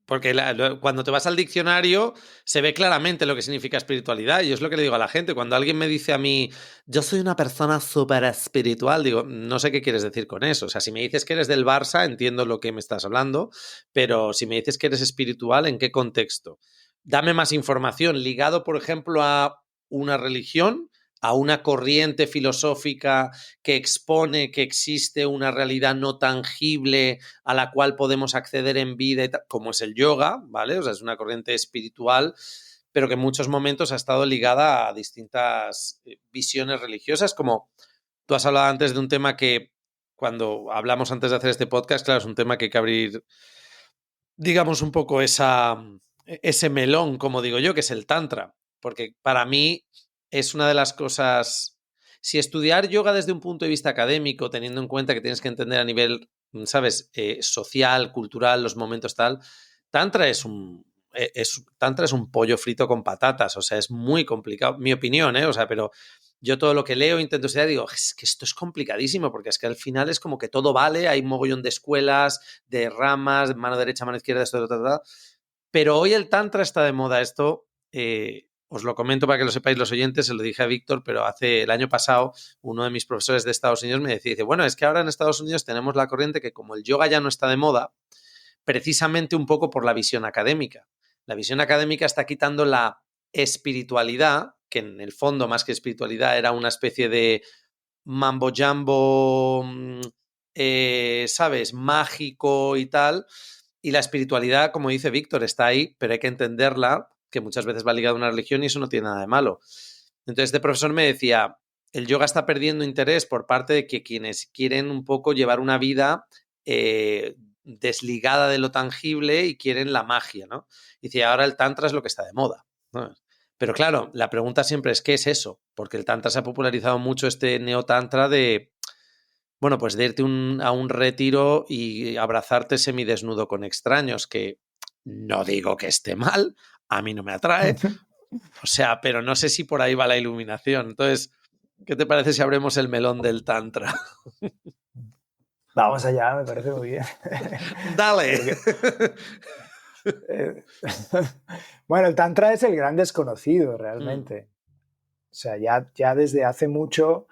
Porque cuando te vas al diccionario se ve claramente lo que significa espiritualidad y es lo que le digo a la gente. Cuando alguien me dice a mí, yo soy una persona súper espiritual, digo, no sé qué quieres decir con eso. O sea, si me dices que eres del Barça, entiendo lo que me estás hablando, pero si me dices que eres espiritual, ¿en qué contexto? Dame más información, ligado, por ejemplo, a una religión, a una corriente filosófica que expone que existe una realidad no tangible a la cual podemos acceder en vida, como es el yoga, ¿vale? O sea, es una corriente espiritual, pero que en muchos momentos ha estado ligada a distintas visiones religiosas, como tú has hablado antes de un tema que cuando hablamos antes de hacer este podcast, claro, es un tema que hay que abrir, digamos, un poco ese melón, como digo yo, que es el tantra, porque para mí es una de las cosas... Si estudiar yoga desde un punto de vista académico, teniendo en cuenta que tienes que entender a nivel, ¿sabes?, social, cultural, los momentos tal, Tantra es Tantra es un pollo frito con patatas, o sea, es muy complicado, mi opinión, ¿eh? O sea, pero yo todo lo que leo, intento estudiar, digo, es que esto es complicadísimo, porque es que al final es como que todo vale, hay un mogollón de escuelas, de ramas, mano derecha, mano izquierda, esto, pero hoy el Tantra está de moda, esto... os lo comento para que lo sepáis los oyentes, se lo dije a Víctor, pero el año pasado uno de mis profesores de Estados Unidos me decía, dice, bueno, es que ahora en Estados Unidos tenemos la corriente que como el yoga ya no está de moda, precisamente un poco por la visión académica. La visión académica está quitando la espiritualidad, que en el fondo más que espiritualidad era una especie de mambo jambo, ¿sabes? Mágico y tal. Y la espiritualidad, como dice Víctor, está ahí, pero hay que entenderla, que muchas veces va ligada a una religión y eso no tiene nada de malo. Entonces, este profesor me decía, el yoga está perdiendo interés por parte de que quienes quieren un poco llevar una vida desligada de lo tangible y quieren la magia, ¿no? Y dice, ahora el tantra es lo que está de moda, ¿no? Pero claro, la pregunta siempre es, ¿qué es eso? Porque el tantra se ha popularizado mucho este neotantra de, bueno, pues de irte a un retiro y abrazarte semidesnudo con extraños, que no digo que esté mal, a mí no me atrae, o sea, pero no sé si por ahí va la iluminación. Entonces, ¿qué te parece si abrimos el melón del tantra? Vamos allá, me parece muy bien. ¡Dale! Porque, bueno, el Tantra es el gran desconocido realmente. O sea, ya desde hace mucho,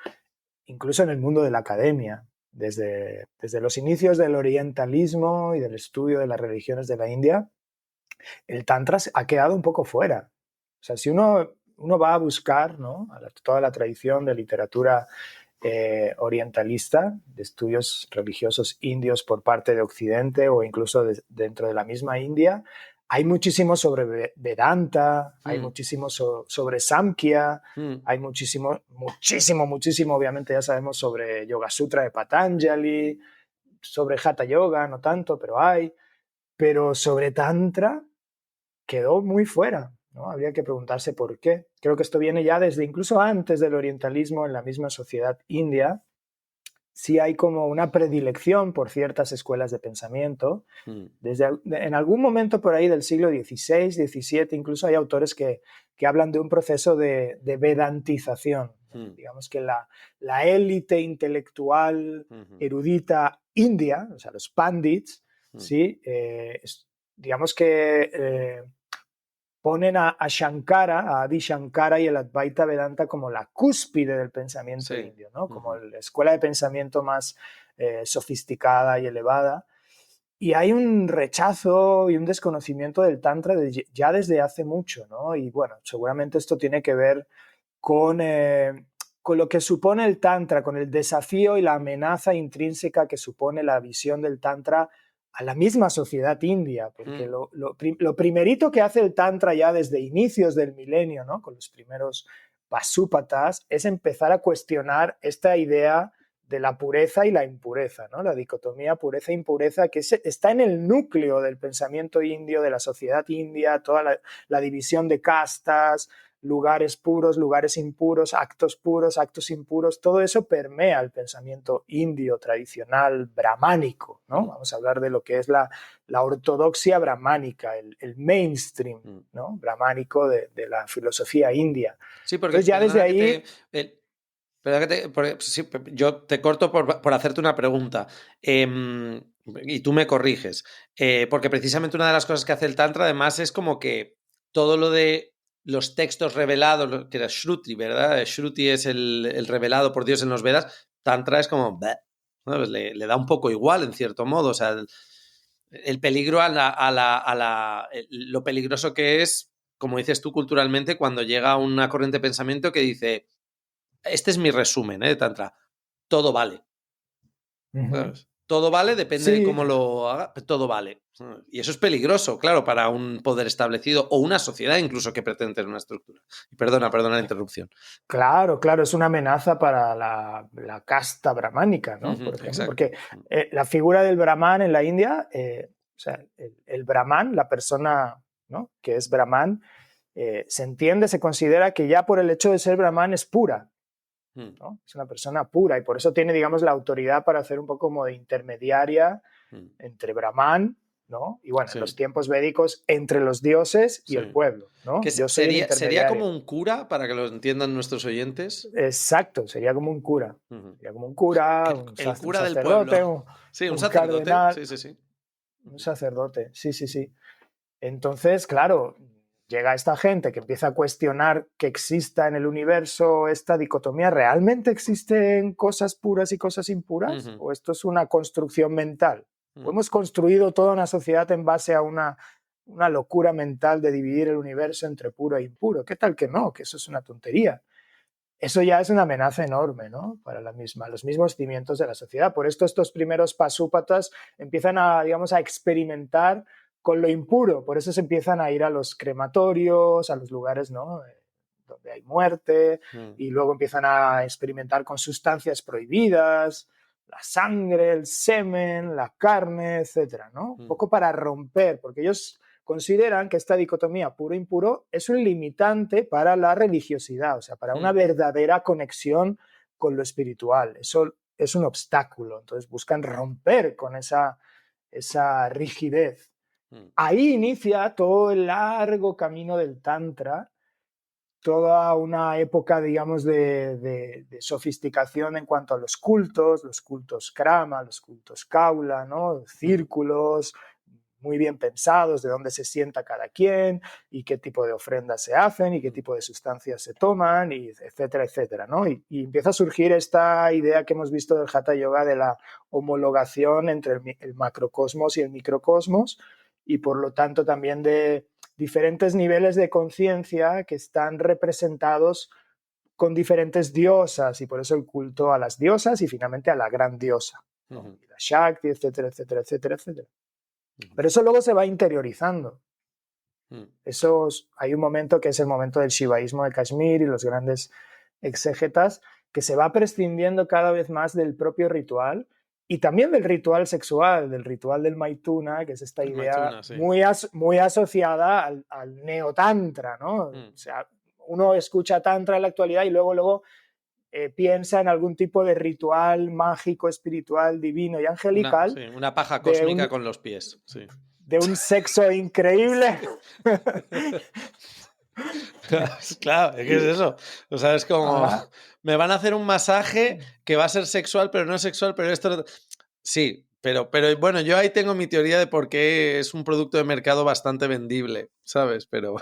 incluso en el mundo de la academia, desde los inicios del orientalismo y del estudio de las religiones de la India, el Tantra ha quedado un poco fuera. O sea, si uno va a buscar, ¿no?, toda la tradición de literatura orientalista, de estudios religiosos indios por parte de Occidente o incluso dentro de la misma India, hay muchísimo sobre Vedanta, hay muchísimo sobre Samkhya, hay muchísimo, obviamente ya sabemos, sobre Yoga Sutra de Patanjali, sobre Hatha Yoga, no tanto, pero hay. Pero sobre Tantra quedó muy fuera, ¿no? Habría que preguntarse por qué. Creo que esto viene ya desde incluso antes del orientalismo en la misma sociedad india. Sí hay como una predilección por ciertas escuelas de pensamiento. En algún momento por ahí del siglo XVI, XVII, incluso hay autores que hablan de un proceso de vedantización. Digamos que la élite intelectual erudita india, o sea, los pandits, ¿sí? Digamos que ponen a Shankara, a Adi Shankara y el Advaita Vedanta como la cúspide del pensamiento indio, ¿no? Como la escuela de pensamiento más sofisticada y elevada. Y hay un rechazo y un desconocimiento del Tantra ya desde hace mucho, ¿no? Y bueno, seguramente esto tiene que ver con lo que supone el Tantra, con el desafío y la amenaza intrínseca que supone la visión del Tantra a la misma sociedad india, porque lo primerito que hace el Tantra ya desde inicios del milenio, ¿no? Con los primeros Pasúpatas, es empezar a cuestionar esta idea de la pureza y la impureza, ¿no? La dicotomía pureza-impureza que está en el núcleo del pensamiento indio, de la sociedad india, toda la división de castas, lugares puros, lugares impuros, actos impuros, todo eso permea el pensamiento indio tradicional brahmánico, ¿no? Vamos a hablar de lo que es la ortodoxia brahmánica, el mainstream, ¿no? Brahmánico de la filosofía india. Sí, porque entonces ya desde ahí... Sí, yo te corto por hacerte una pregunta y tú me corriges, porque precisamente una de las cosas que hace el Tantra además es como que todo lo de los textos revelados, que era Shruti, ¿verdad? Shruti es el revelado por Dios en los Vedas, Tantra es como... ¿no? Pues le da un poco igual en cierto modo, o sea, el peligro lo peligroso que es, como dices tú culturalmente, cuando llega una corriente de pensamiento que dice... Este es mi resumen de Tantra. Todo vale. ¿Sabes? Todo vale, depende de cómo lo haga, todo vale. Y eso es peligroso, claro, para un poder establecido o una sociedad incluso que pretende tener una estructura. Perdona la interrupción. Claro, es una amenaza para la casta brahmánica, ¿no? Por ejemplo, exacto. Porque la figura del brahman en la India, o sea, el brahman, la persona, ¿no?, que es brahman, se entiende, se considera que ya por el hecho de ser brahman es pura, ¿no? Es una persona pura y por eso tiene, digamos, la autoridad para hacer un poco como de intermediaria entre brahman, ¿no? Y bueno, en los tiempos védicos, entre los dioses y el pueblo, ¿no? Que sería como un cura, para que lo entiendan nuestros oyentes. Exacto, sería como un cura. Sería como un cura, el cura del sacerdote, pueblo. Un sacerdote, cardenal, sí. Un sacerdote, sí. Entonces, claro, llega esta gente que empieza a cuestionar que exista en el universo esta dicotomía. ¿Realmente existen cosas puras y cosas impuras? ¿O esto es una construcción mental? ¿O hemos construido toda una sociedad en base a una locura mental de dividir el universo entre puro e impuro? ¿Qué tal que no? Que eso es una tontería. Eso ya es una amenaza enorme, ¿no?, para los mismos cimientos de la sociedad. Por esto estos primeros pasúpatas empiezan a experimentar con lo impuro. Por eso se empiezan a ir a los crematorios, a los lugares, ¿no?, donde hay muerte, y luego empiezan a experimentar con sustancias prohibidas, la sangre, el semen, la carne, etcétera, ¿no? Un poco para romper, porque ellos consideran que esta dicotomía puro-impuro es un limitante para la religiosidad, o sea, para una verdadera conexión con lo espiritual. Eso es un obstáculo, entonces buscan romper con esa rigidez. Ahí inicia todo el largo camino del Tantra, toda una época, digamos, de sofisticación en cuanto a los cultos Krama, los cultos Kaula, ¿no?, círculos muy bien pensados de dónde se sienta cada quien y qué tipo de ofrendas se hacen y qué tipo de sustancias se toman, y etcétera, etcétera, ¿no? Y empieza a surgir esta idea que hemos visto del Hatha Yoga de la homologación entre el macrocosmos y el microcosmos, y por lo tanto también de diferentes niveles de conciencia que están representados con diferentes diosas, y por eso el culto a las diosas y finalmente a la gran diosa, ¿no? La Shakti, etcétera, etcétera, etcétera, etcétera. Pero eso luego se va interiorizando. Hay un momento que es el momento del shivaísmo de Kashmir y los grandes exégetas, que se va prescindiendo cada vez más del propio ritual y también del ritual sexual, del ritual del Maituna, que es esta idea muy asociada al neotantra, ¿no? O sea, uno escucha tantra en la actualidad y luego piensa en algún tipo de ritual mágico, espiritual, divino y angelical. Una paja cósmica con los pies. Sí. De un sexo increíble. Claro, es que es eso. O sea, es como, me van a hacer un masaje que va a ser sexual, pero no es sexual, pero esto... Sí, pero bueno, yo ahí tengo mi teoría de por qué es un producto de mercado bastante vendible, ¿sabes? Pero...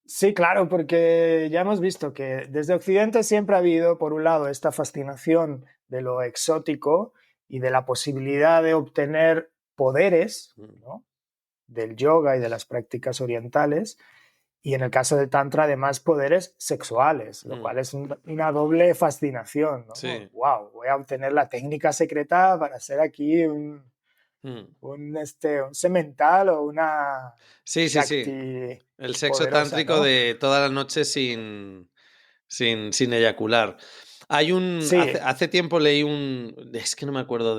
Sí, claro, porque ya hemos visto que desde Occidente siempre ha habido, por un lado, esta fascinación de lo exótico y de la posibilidad de obtener poderes, ¿no?, del yoga y de las prácticas orientales, y en el caso del Tantra, además, poderes sexuales, lo cual es una doble fascinación, ¿no? Sí. Wow, voy a obtener la técnica secreta para ser aquí un semental o una Sí, sí, sí. Shakti El sexo poderosa, tántrico ¿no? de toda la noche sin eyacular. Hay Sí, hace tiempo leí es que no me acuerdo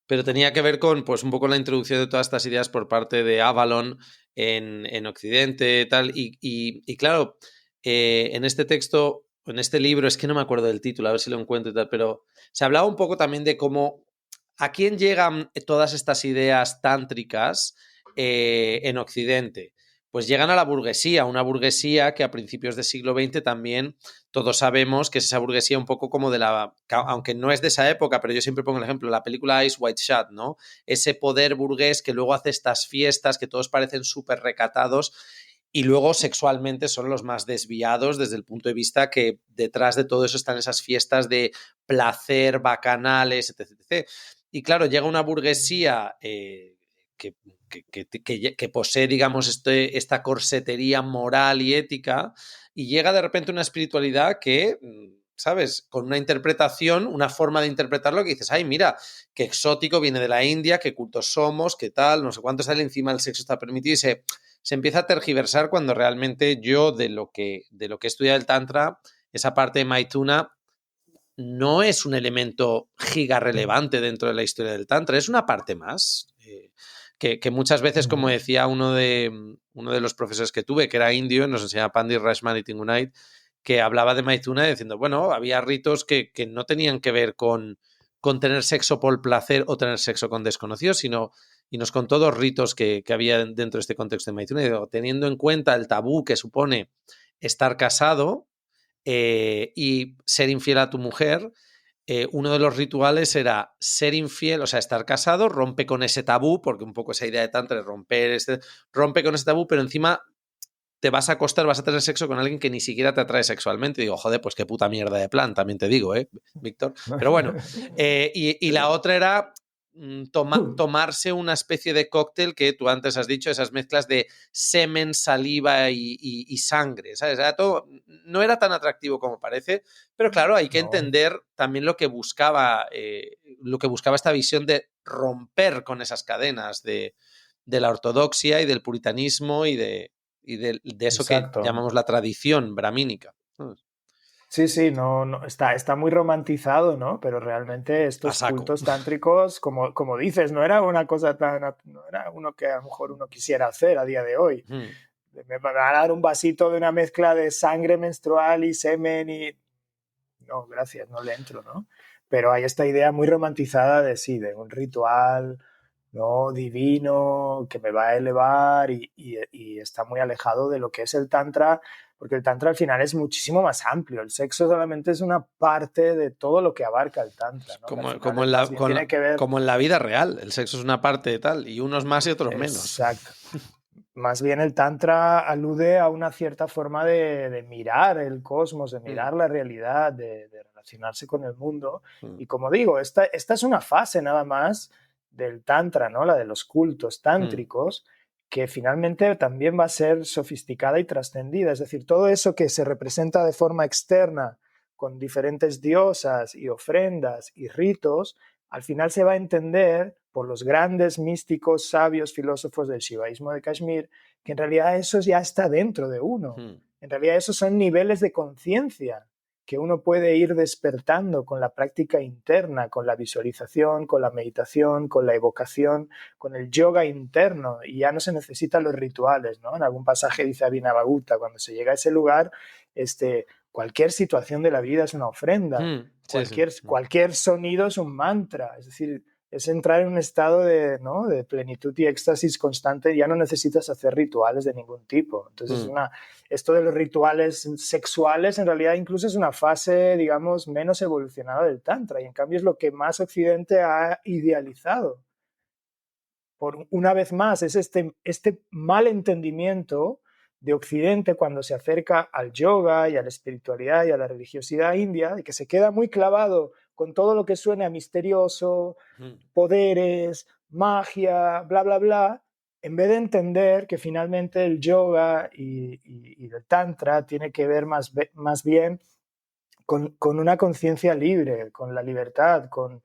pero tenía que ver con, pues, un poco la introducción de todas estas ideas por parte de Avalon en Occidente, tal, y claro, en este texto, en este libro, es que no me acuerdo del título, a ver si lo encuentro y tal, pero se hablaba un poco también de cómo, a quién llegan todas estas ideas tántricas en Occidente. Pues llegan a la burguesía, una burguesía que a principios del siglo XX también todos sabemos que es esa burguesía un poco como aunque no es de esa época, pero yo siempre pongo el ejemplo, la película Ice White Shut, ¿no? Ese poder burgués que luego hace estas fiestas que todos parecen súper recatados y luego sexualmente son los más desviados desde el punto de vista que detrás de todo eso están esas fiestas de placer, bacanales, etc. etc. Y claro, llega una burguesía que posee, digamos, esta corsetería moral y ética, y llega de repente una espiritualidad que, ¿sabes? Con una interpretación, una forma de interpretarlo que dices, ay, mira, qué exótico, viene de la India, qué cultos somos, qué tal, no sé cuánto sale, encima el sexo está permitido, y se empieza a tergiversar cuando realmente yo, de lo que he estudiado el Tantra, esa parte de Maituna no es un elemento giga relevante dentro de la historia del Tantra, es una parte más. Que muchas veces, como decía uno de los profesores que tuve, que era indio, nos enseñaba Pandit Rashmani Tingunait, que hablaba de Maituna diciendo, bueno, había ritos que no tenían que ver con tener sexo por placer o tener sexo con desconocidos, y nos contó dos ritos que había dentro de este contexto de Maituna, y digo, teniendo en cuenta el tabú que supone estar casado y ser infiel a tu mujer, uno de los rituales era ser infiel, o sea, estar casado, rompe con ese tabú, porque un poco esa idea de tantra es rompe con ese tabú, pero encima te vas a acostar, vas a tener sexo con alguien que ni siquiera te atrae sexualmente. Y digo, joder, pues qué puta mierda de plan, también te digo, Víctor. Pero bueno, y la otra era tomarse una especie de cóctel que tú antes has dicho, esas mezclas de semen, saliva y sangre, ¿sabes? No era tan atractivo como parece, pero claro, hay que entender también lo que buscaba esta visión de romper con esas cadenas de la ortodoxia y del puritanismo y de eso que exacto. llamamos la tradición brahmínica. Sí, sí, no, está muy romantizado, ¿no? Pero realmente A estos saco. cultos tántricos, como dices, no era una cosa no era uno que a lo mejor uno quisiera hacer a día de hoy. Me van a dar un vasito de una mezcla de sangre menstrual y semen y... No, gracias, no le entro, ¿no? Pero hay esta idea muy romantizada de sí, de un ritual, ¿no?, divino, que me va a elevar y está muy alejado de lo que es el Tantra, porque el Tantra al final es muchísimo más amplio. El sexo solamente es una parte de todo lo que abarca el Tantra, ¿no? Como en la vida real. El sexo es una parte de tal, y unos más y otros menos. Exacto. Más bien el Tantra alude a una cierta forma de mirar el cosmos, de mirar la realidad, de relacionarse con el mundo. Y como digo, esta es una fase nada más del Tantra, ¿no?, la de los cultos tántricos, que finalmente también va a ser sofisticada y trascendida. Es decir, todo eso que se representa de forma externa con diferentes diosas y ofrendas y ritos, al final se va a entender por los grandes místicos, sabios, filósofos del shivaísmo de Kashmir, que en realidad eso ya está dentro de uno. En realidad esos son niveles de conciencia que uno puede ir despertando con la práctica interna, con la visualización, con la meditación, con la evocación, con el yoga interno, y ya no se necesitan los rituales, ¿no? En algún pasaje dice Abhinavagutta, cuando se llega a ese lugar, cualquier situación de la vida es una ofrenda, cualquier sonido es un mantra, es decir, es entrar en un estado ¿no?, de plenitud y éxtasis constante. Ya no necesitas hacer rituales de ningún tipo. Entonces, esto de los rituales sexuales en realidad incluso es una fase, digamos, menos evolucionada del Tantra, y en cambio es lo que más Occidente ha idealizado. Una vez más, es este mal entendimiento de Occidente cuando se acerca al yoga y a la espiritualidad y a la religiosidad india, y que se queda muy clavado con todo lo que suena misterioso, poderes, magia, bla, bla, bla, en vez de entender que finalmente el yoga y el tantra tiene que ver más bien con una conciencia libre, con la libertad, con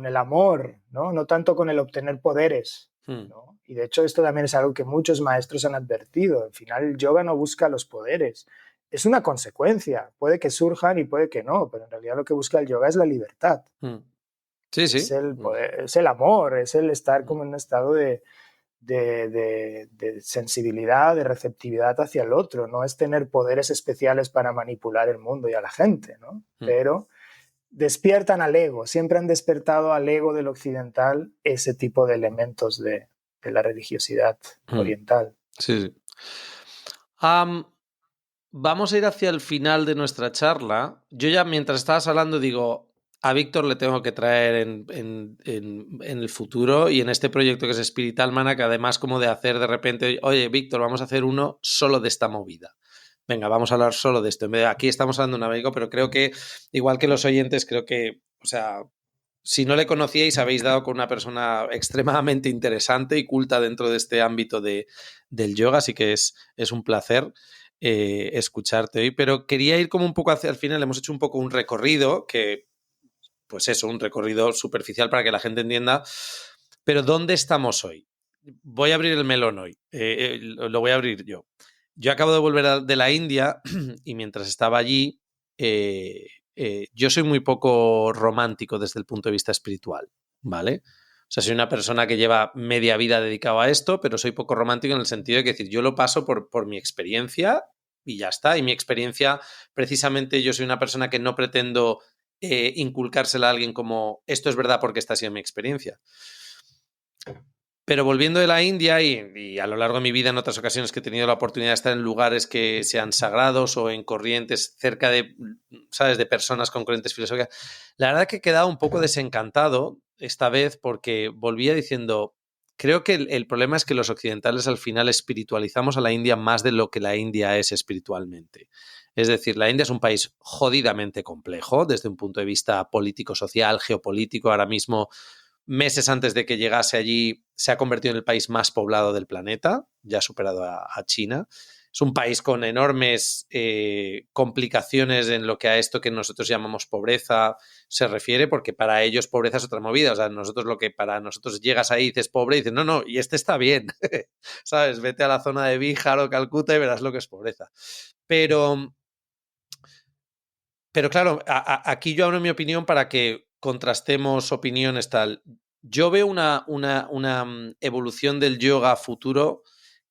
el amor, ¿no? No tanto con el obtener poderes, ¿no? Y de hecho esto también es algo que muchos maestros han advertido. Al final el yoga no busca los poderes, es una consecuencia. Puede que surjan y puede que no, pero en realidad lo que busca el yoga es la libertad. Sí, sí. Es el poder, es el amor, es el estar como en un estado de sensibilidad, de receptividad hacia el otro. No es tener poderes especiales para manipular el mundo y a la gente, ¿no? Pero despiertan al ego, siempre han despertado al ego del occidental ese tipo de elementos de la religiosidad oriental. Sí, sí. Vamos a ir hacia el final de nuestra charla. Yo ya mientras estabas hablando digo, a Víctor le tengo que traer en el futuro y en este proyecto que es Spirit Almanac, que además como de hacer de repente, oye, Víctor, vamos a hacer uno solo de esta movida. Venga, vamos a hablar solo de esto. En vez de, aquí estamos hablando de un amigo, pero creo que, igual que los oyentes, creo que, o sea, si no le conocíais, habéis dado con una persona extremadamente interesante y culta dentro de este ámbito del yoga, así que es un placer escucharte hoy. Pero quería ir como un poco hacia el final, hemos hecho un poco un recorrido, que, pues eso, un recorrido superficial para que la gente entienda, pero ¿dónde estamos hoy? Voy a abrir el melón hoy, lo voy a abrir yo. Yo acabo de volver de la India y mientras estaba allí, yo soy muy poco romántico desde el punto de vista espiritual, ¿vale? O sea, soy una persona que lleva media vida dedicada a esto, pero soy poco romántico en el sentido de que decir, yo lo paso por mi experiencia y ya está. Y mi experiencia, precisamente, yo soy una persona que no pretendo inculcársela a alguien como esto es verdad porque esta ha sido mi experiencia. Pero volviendo de la India y a lo largo de mi vida en otras ocasiones que he tenido la oportunidad de estar en lugares que sean sagrados o en corrientes cerca de, ¿sabes?, de personas con corrientes filosóficas, la verdad que he quedado un poco desencantado esta vez porque volvía diciendo, creo que el problema es que los occidentales al final espiritualizamos a la India más de lo que la India es espiritualmente. Es decir, la India es un país jodidamente complejo desde un punto de vista político, social, geopolítico. Ahora mismo, meses antes de que llegase allí, se ha convertido en el país más poblado del planeta, ya ha superado a China. Es un país con enormes complicaciones en lo que a esto que nosotros llamamos pobreza se refiere, porque para ellos pobreza es otra movida. O sea, nosotros lo que para nosotros llegas ahí y dices pobre y dices, no, y este está bien. ¿Sabes? Vete a la zona de Bihar o Calcuta y verás lo que es pobreza. Pero claro, aquí yo hablo mi opinión para que contrastemos opiniones tal. Yo veo una evolución del yoga futuro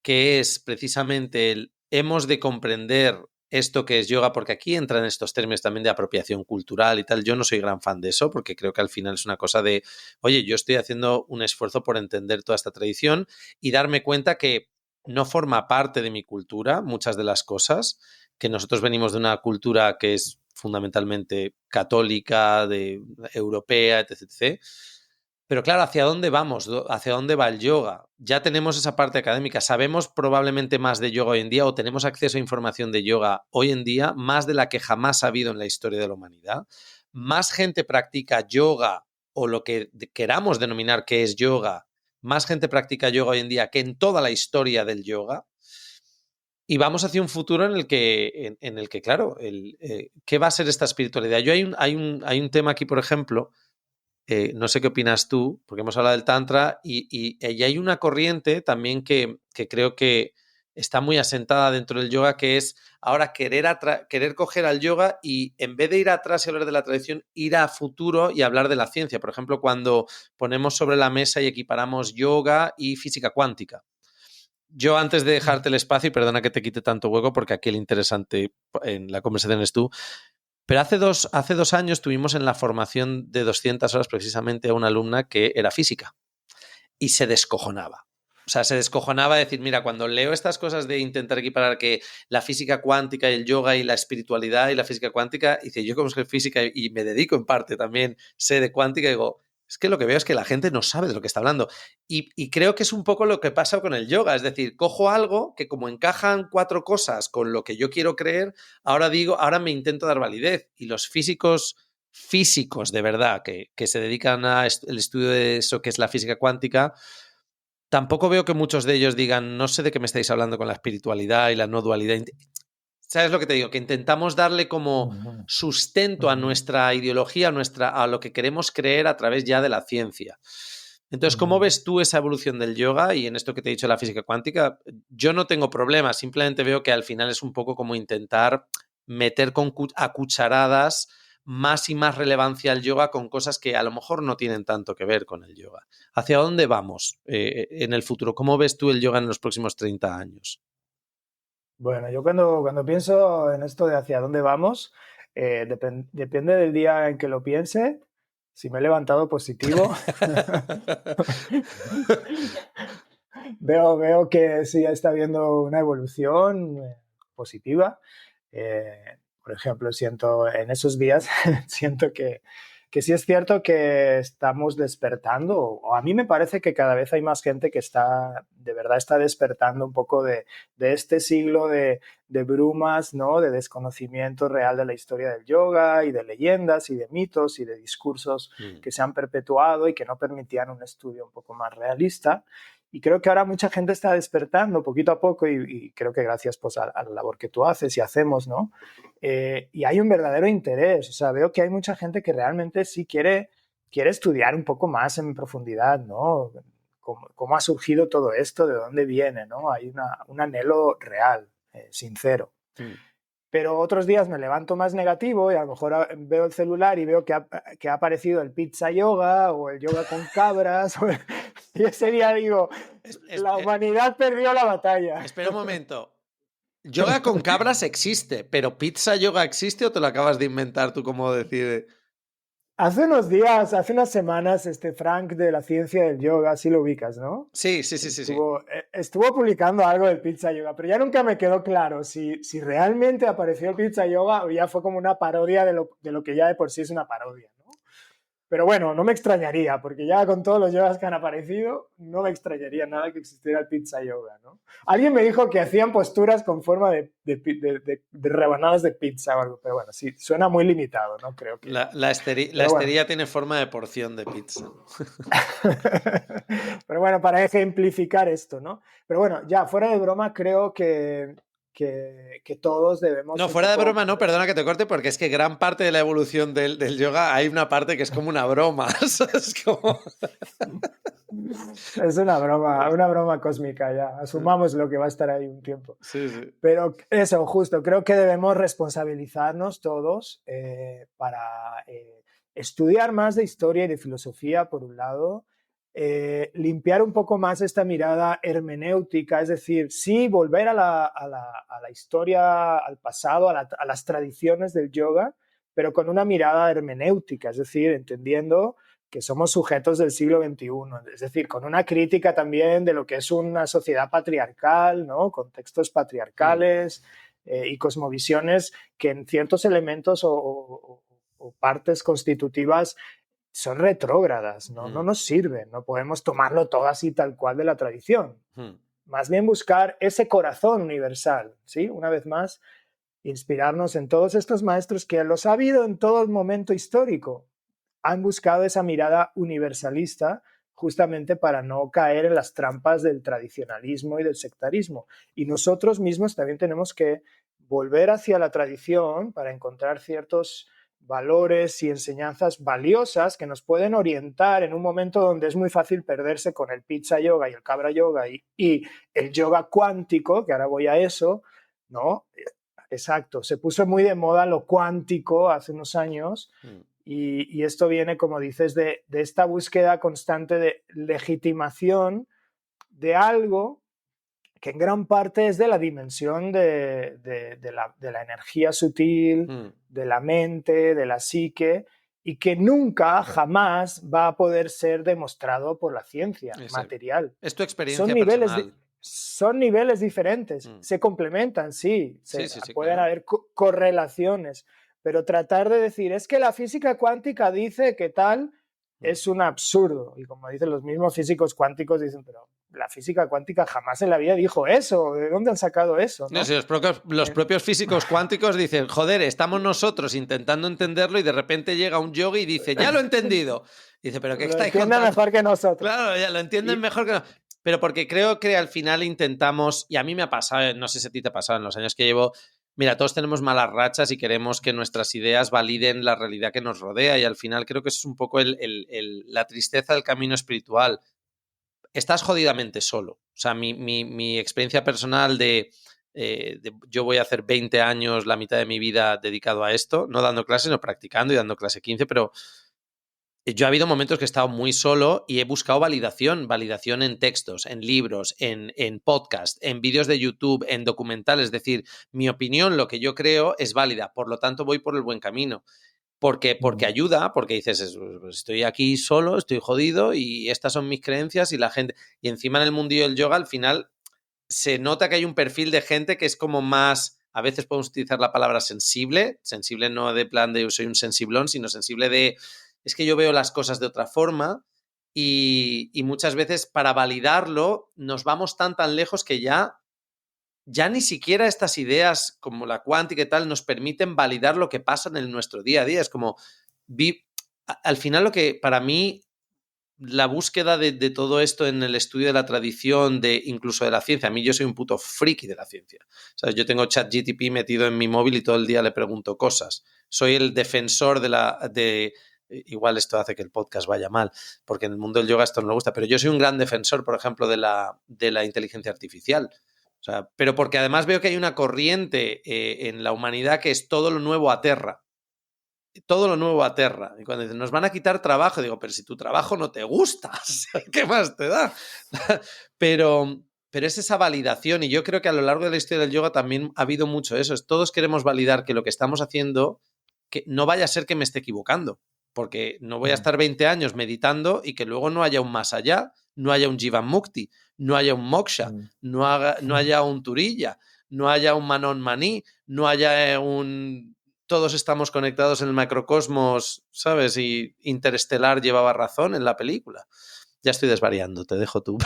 que es precisamente el hemos de comprender esto que es yoga, porque aquí entran estos términos también de apropiación cultural y tal. Yo no soy gran fan de eso, porque creo que al final es una cosa de, oye, yo estoy haciendo un esfuerzo por entender toda esta tradición y darme cuenta que no forma parte de mi cultura muchas de las cosas, que nosotros venimos de una cultura que es fundamentalmente católica, europea, etc. Pero claro, ¿hacia dónde vamos? ¿Hacia dónde va el yoga? Ya tenemos esa parte académica. Sabemos probablemente más de yoga hoy en día o tenemos acceso a información de yoga hoy en día, más de la que jamás ha habido en la historia de la humanidad. Más gente practica yoga o lo que queramos denominar que es yoga. Más gente practica yoga hoy en día que en toda la historia del yoga. Y vamos hacia un futuro en el que claro, ¿qué va a ser esta espiritualidad? Hay un tema aquí, por ejemplo, no sé qué opinas tú, porque hemos hablado del Tantra, y hay una corriente también que creo que está muy asentada dentro del yoga, que es ahora querer coger al yoga y en vez de ir atrás y hablar de la tradición, ir a futuro y hablar de la ciencia. Por ejemplo, cuando ponemos sobre la mesa y equiparamos yoga y física cuántica. Yo, antes de dejarte el espacio, y perdona que te quite tanto hueco, porque aquí el interesante en la conversación es tú, pero hace dos años tuvimos en la formación de 200 horas precisamente a una alumna que era física y se descojonaba. O sea, se descojonaba de decir, mira, cuando leo estas cosas de intentar equiparar que la física cuántica y el yoga y la espiritualidad y la física cuántica, dice, yo como soy física y me dedico en parte también, sé de cuántica, digo, Es que lo que veo es que la gente no sabe de lo que está hablando. Y creo que es un poco lo que pasa con el yoga. Es decir, cojo algo que como encajan 4 cosas con lo que yo quiero creer, ahora me intento dar validez. Y los físicos de verdad que se dedican al estudio de eso que es la física cuántica, tampoco veo que muchos de ellos digan, no sé de qué me estáis hablando con la espiritualidad y la no dualidad. ¿Sabes lo que te digo? Que intentamos darle como sustento a nuestra ideología, a lo que queremos creer a través ya de la ciencia. Entonces, ¿cómo ves tú esa evolución del yoga? Y en esto que te he dicho de la física cuántica, yo no tengo problema, simplemente veo que al final es un poco como intentar meter a cucharadas más y más relevancia al yoga con cosas que a lo mejor no tienen tanto que ver con el yoga. ¿Hacia dónde vamos en el futuro? ¿Cómo ves tú el yoga en los próximos 30 años? Bueno, yo cuando pienso en esto de hacia dónde vamos, depende del día en que lo piense. Si me he levantado positivo, veo que sí está habiendo una evolución positiva. Por ejemplo, siento en esos días, siento que sí es cierto que estamos despertando, o a mí me parece que cada vez hay más gente que de verdad está despertando un poco de este siglo de brumas, ¿no? De desconocimiento real de la historia del yoga y de leyendas y de mitos y de discursos que se han perpetuado y que no permitían un estudio un poco más realista. Y creo que ahora mucha gente está despertando poquito a poco y creo que gracias pues, a la labor que tú haces y hacemos, ¿no? Y hay un verdadero interés. O sea, veo que hay mucha gente que realmente sí quiere estudiar un poco más en profundidad, ¿no? ¿Cómo ha surgido todo esto? ¿De dónde viene? ¿No? Hay un anhelo real, sincero. Pero otros días me levanto más negativo y a lo mejor veo el celular y veo que ha aparecido el pizza yoga o el yoga con cabras. Y ese día digo, la humanidad perdió la batalla. Espera un momento. Yoga con cabras existe, pero ¿pizza yoga existe o te lo acabas de inventar tú como decir? Hace unos días, hace unas semanas, Frank de la ciencia del yoga, sí lo ubicas, ¿no? Sí. Estuvo publicando algo del pizza yoga, pero ya nunca me quedó claro si realmente apareció el pizza yoga o ya fue como una parodia de lo que ya de por sí es una parodia, ¿no? Pero bueno, no me extrañaría, porque ya con todos los yogas que han aparecido, no me extrañaría nada que existiera el pizza yoga, ¿no? Alguien me dijo que hacían posturas con forma de rebanadas de pizza o algo, pero bueno, sí, suena muy limitado, ¿no? Creo que... La esterilla tiene forma de porción de pizza. Pero bueno, para ejemplificar esto, ¿no? Pero bueno, ya fuera de broma, creo que todos debemos... No, fuera de broma, no, perdona que te corte, porque es que gran parte de la evolución del yoga hay una parte que es como una broma. Es como... Es una broma cósmica ya. Asumamos lo que va a estar ahí un tiempo. Sí. Pero eso, justo, creo que debemos responsabilizarnos todos para estudiar más de historia y de filosofía, por un lado, limpiar un poco más esta mirada hermenéutica, es decir, sí, volver a la historia, al pasado, a las tradiciones del yoga, pero con una mirada hermenéutica, es decir, entendiendo que somos sujetos del siglo XXI, es decir, con una crítica también de lo que es una sociedad patriarcal, ¿no? Contextos patriarcales y cosmovisiones que en ciertos elementos o partes constitutivas son retrógradas, ¿no? No nos sirven, no podemos tomarlo todo así tal cual de la tradición. Más bien buscar ese corazón universal, ¿sí? Una vez más, inspirarnos en todos estos maestros que los ha habido en todo el momento histórico. Han buscado esa mirada universalista justamente para no caer en las trampas del tradicionalismo y del sectarismo. Y nosotros mismos también tenemos que volver hacia la tradición para encontrar ciertos valores y enseñanzas valiosas que nos pueden orientar en un momento donde es muy fácil perderse con el pizza yoga y el cabra yoga y el yoga cuántico, que ahora voy a eso, ¿no? Exacto, se puso muy de moda lo cuántico hace unos años y esto viene, como dices, de esta búsqueda constante de legitimación de algo que en gran parte es de la dimensión de la energía sutil, de la mente, de la psique, y que nunca, jamás va a poder ser demostrado por la ciencia material. Es tu experiencia personal. Son niveles diferentes, se complementan, sí, pueden haber correlaciones, pero tratar de decir, es que la física cuántica dice que tal, es un absurdo. Y como dicen los mismos físicos cuánticos, dicen, pero la física cuántica jamás en la vida dijo eso. ¿De dónde han sacado eso? ¿No? No, si los propios físicos cuánticos dicen, joder, estamos nosotros intentando entenderlo y de repente llega un yogi y dice, ya lo he entendido. Y dice, ¿pero qué Lo estáis entienden contando? mejor que nosotros. Claro, ya lo entienden mejor que nosotros. Pero porque creo que al final intentamos, y a mí me ha pasado, no sé si a ti te ha pasado en los años que llevo, mira, todos tenemos malas rachas y queremos que nuestras ideas validen la realidad que nos rodea y al final creo que eso es un poco la tristeza del camino espiritual. Estás jodidamente solo. O sea, mi experiencia personal yo voy a hacer 20 años, la mitad de mi vida dedicado a esto, no dando clases, sino practicando y dando clase 15, pero yo ha habido momentos que he estado muy solo y he buscado validación en textos, en libros, en podcast, en vídeos de YouTube, en documentales. Es decir, mi opinión, lo que yo creo, es válida. Por lo tanto, voy por el buen camino. Porque ayuda, porque dices, estoy aquí solo, estoy jodido y estas son mis creencias y la gente... Y encima en el mundillo del yoga, al final, se nota que hay un perfil de gente que es como más... A veces podemos utilizar la palabra sensible no de plan de yo soy un sensiblón, sino sensible de... Es que yo veo las cosas de otra forma y muchas veces para validarlo nos vamos tan lejos que ya ni siquiera estas ideas como la cuántica y tal nos permiten validar lo que pasa en nuestro día a día. Es como, al final lo que para mí, la búsqueda de todo esto en el estudio de la tradición, incluso de la ciencia, a mí yo soy un puto friki de la ciencia. ¿Sabes? Yo tengo ChatGPT metido en mi móvil y todo el día le pregunto cosas. Soy el defensor igual esto hace que el podcast vaya mal, porque en el mundo del yoga esto no me gusta, pero yo soy un gran defensor, por ejemplo, de la inteligencia artificial. O sea, pero porque además veo que hay una corriente en la humanidad que es todo lo nuevo aterra. Todo lo nuevo aterra. Y cuando dicen, nos van a quitar trabajo, digo, pero si tu trabajo no te gusta, ¿qué más te da? pero es esa validación y yo creo que a lo largo de la historia del yoga también ha habido mucho eso. Todos queremos validar que lo que estamos haciendo, que no vaya a ser que me esté equivocando, porque no voy a estar 20 años meditando y que luego no haya un más allá, no haya un Jivan Mukti, no haya un Moksha, no haya un Turilla, no haya un Manon Maní, no haya un... Todos estamos conectados en el macrocosmos, ¿sabes? Y Interestelar llevaba razón en la película. Ya estoy desvariando, te dejo tú.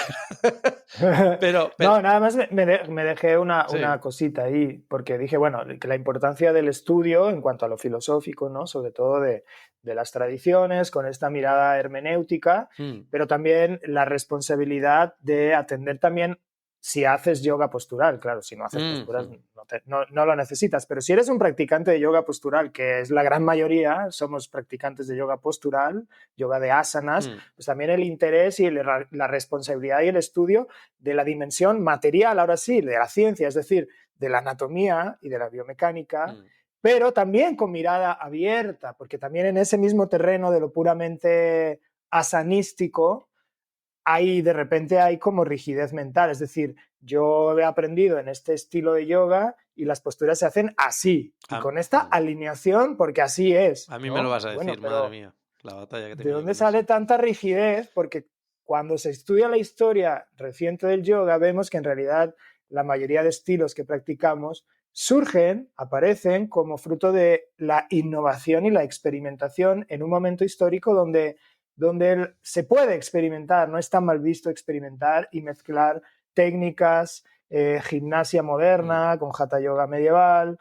pero... No, nada más me dejé una Sí. cosita ahí, porque dije, bueno, que la importancia del estudio en cuanto a lo filosófico, ¿no? Sobre todo de las tradiciones, con esta mirada hermenéutica, pero también la responsabilidad de atender también si haces yoga postural. Claro, si no haces postural no lo necesitas, pero si eres un practicante de yoga postural, que es la gran mayoría, somos practicantes de yoga postural, yoga de asanas, pues también el interés y la responsabilidad y el estudio de la dimensión material, ahora sí, de la ciencia, es decir, de la anatomía y de la biomecánica, pero también con mirada abierta, porque también en ese mismo terreno de lo puramente asanístico, de repente hay como rigidez mental, es decir, yo he aprendido en este estilo de yoga y las posturas se hacen así, y con esta alineación, porque así es. A mí, ¿no? me lo vas a decir, bueno, madre mía, la batalla que tengo ¿de yo dónde con sale eso? tanta rigidez? Porque cuando se estudia la historia reciente del yoga, vemos que en realidad la mayoría de estilos que practicamos aparecen como fruto de la innovación y la experimentación en un momento histórico donde se puede experimentar, no es tan mal visto experimentar y mezclar técnicas, gimnasia moderna con hatha yoga medieval,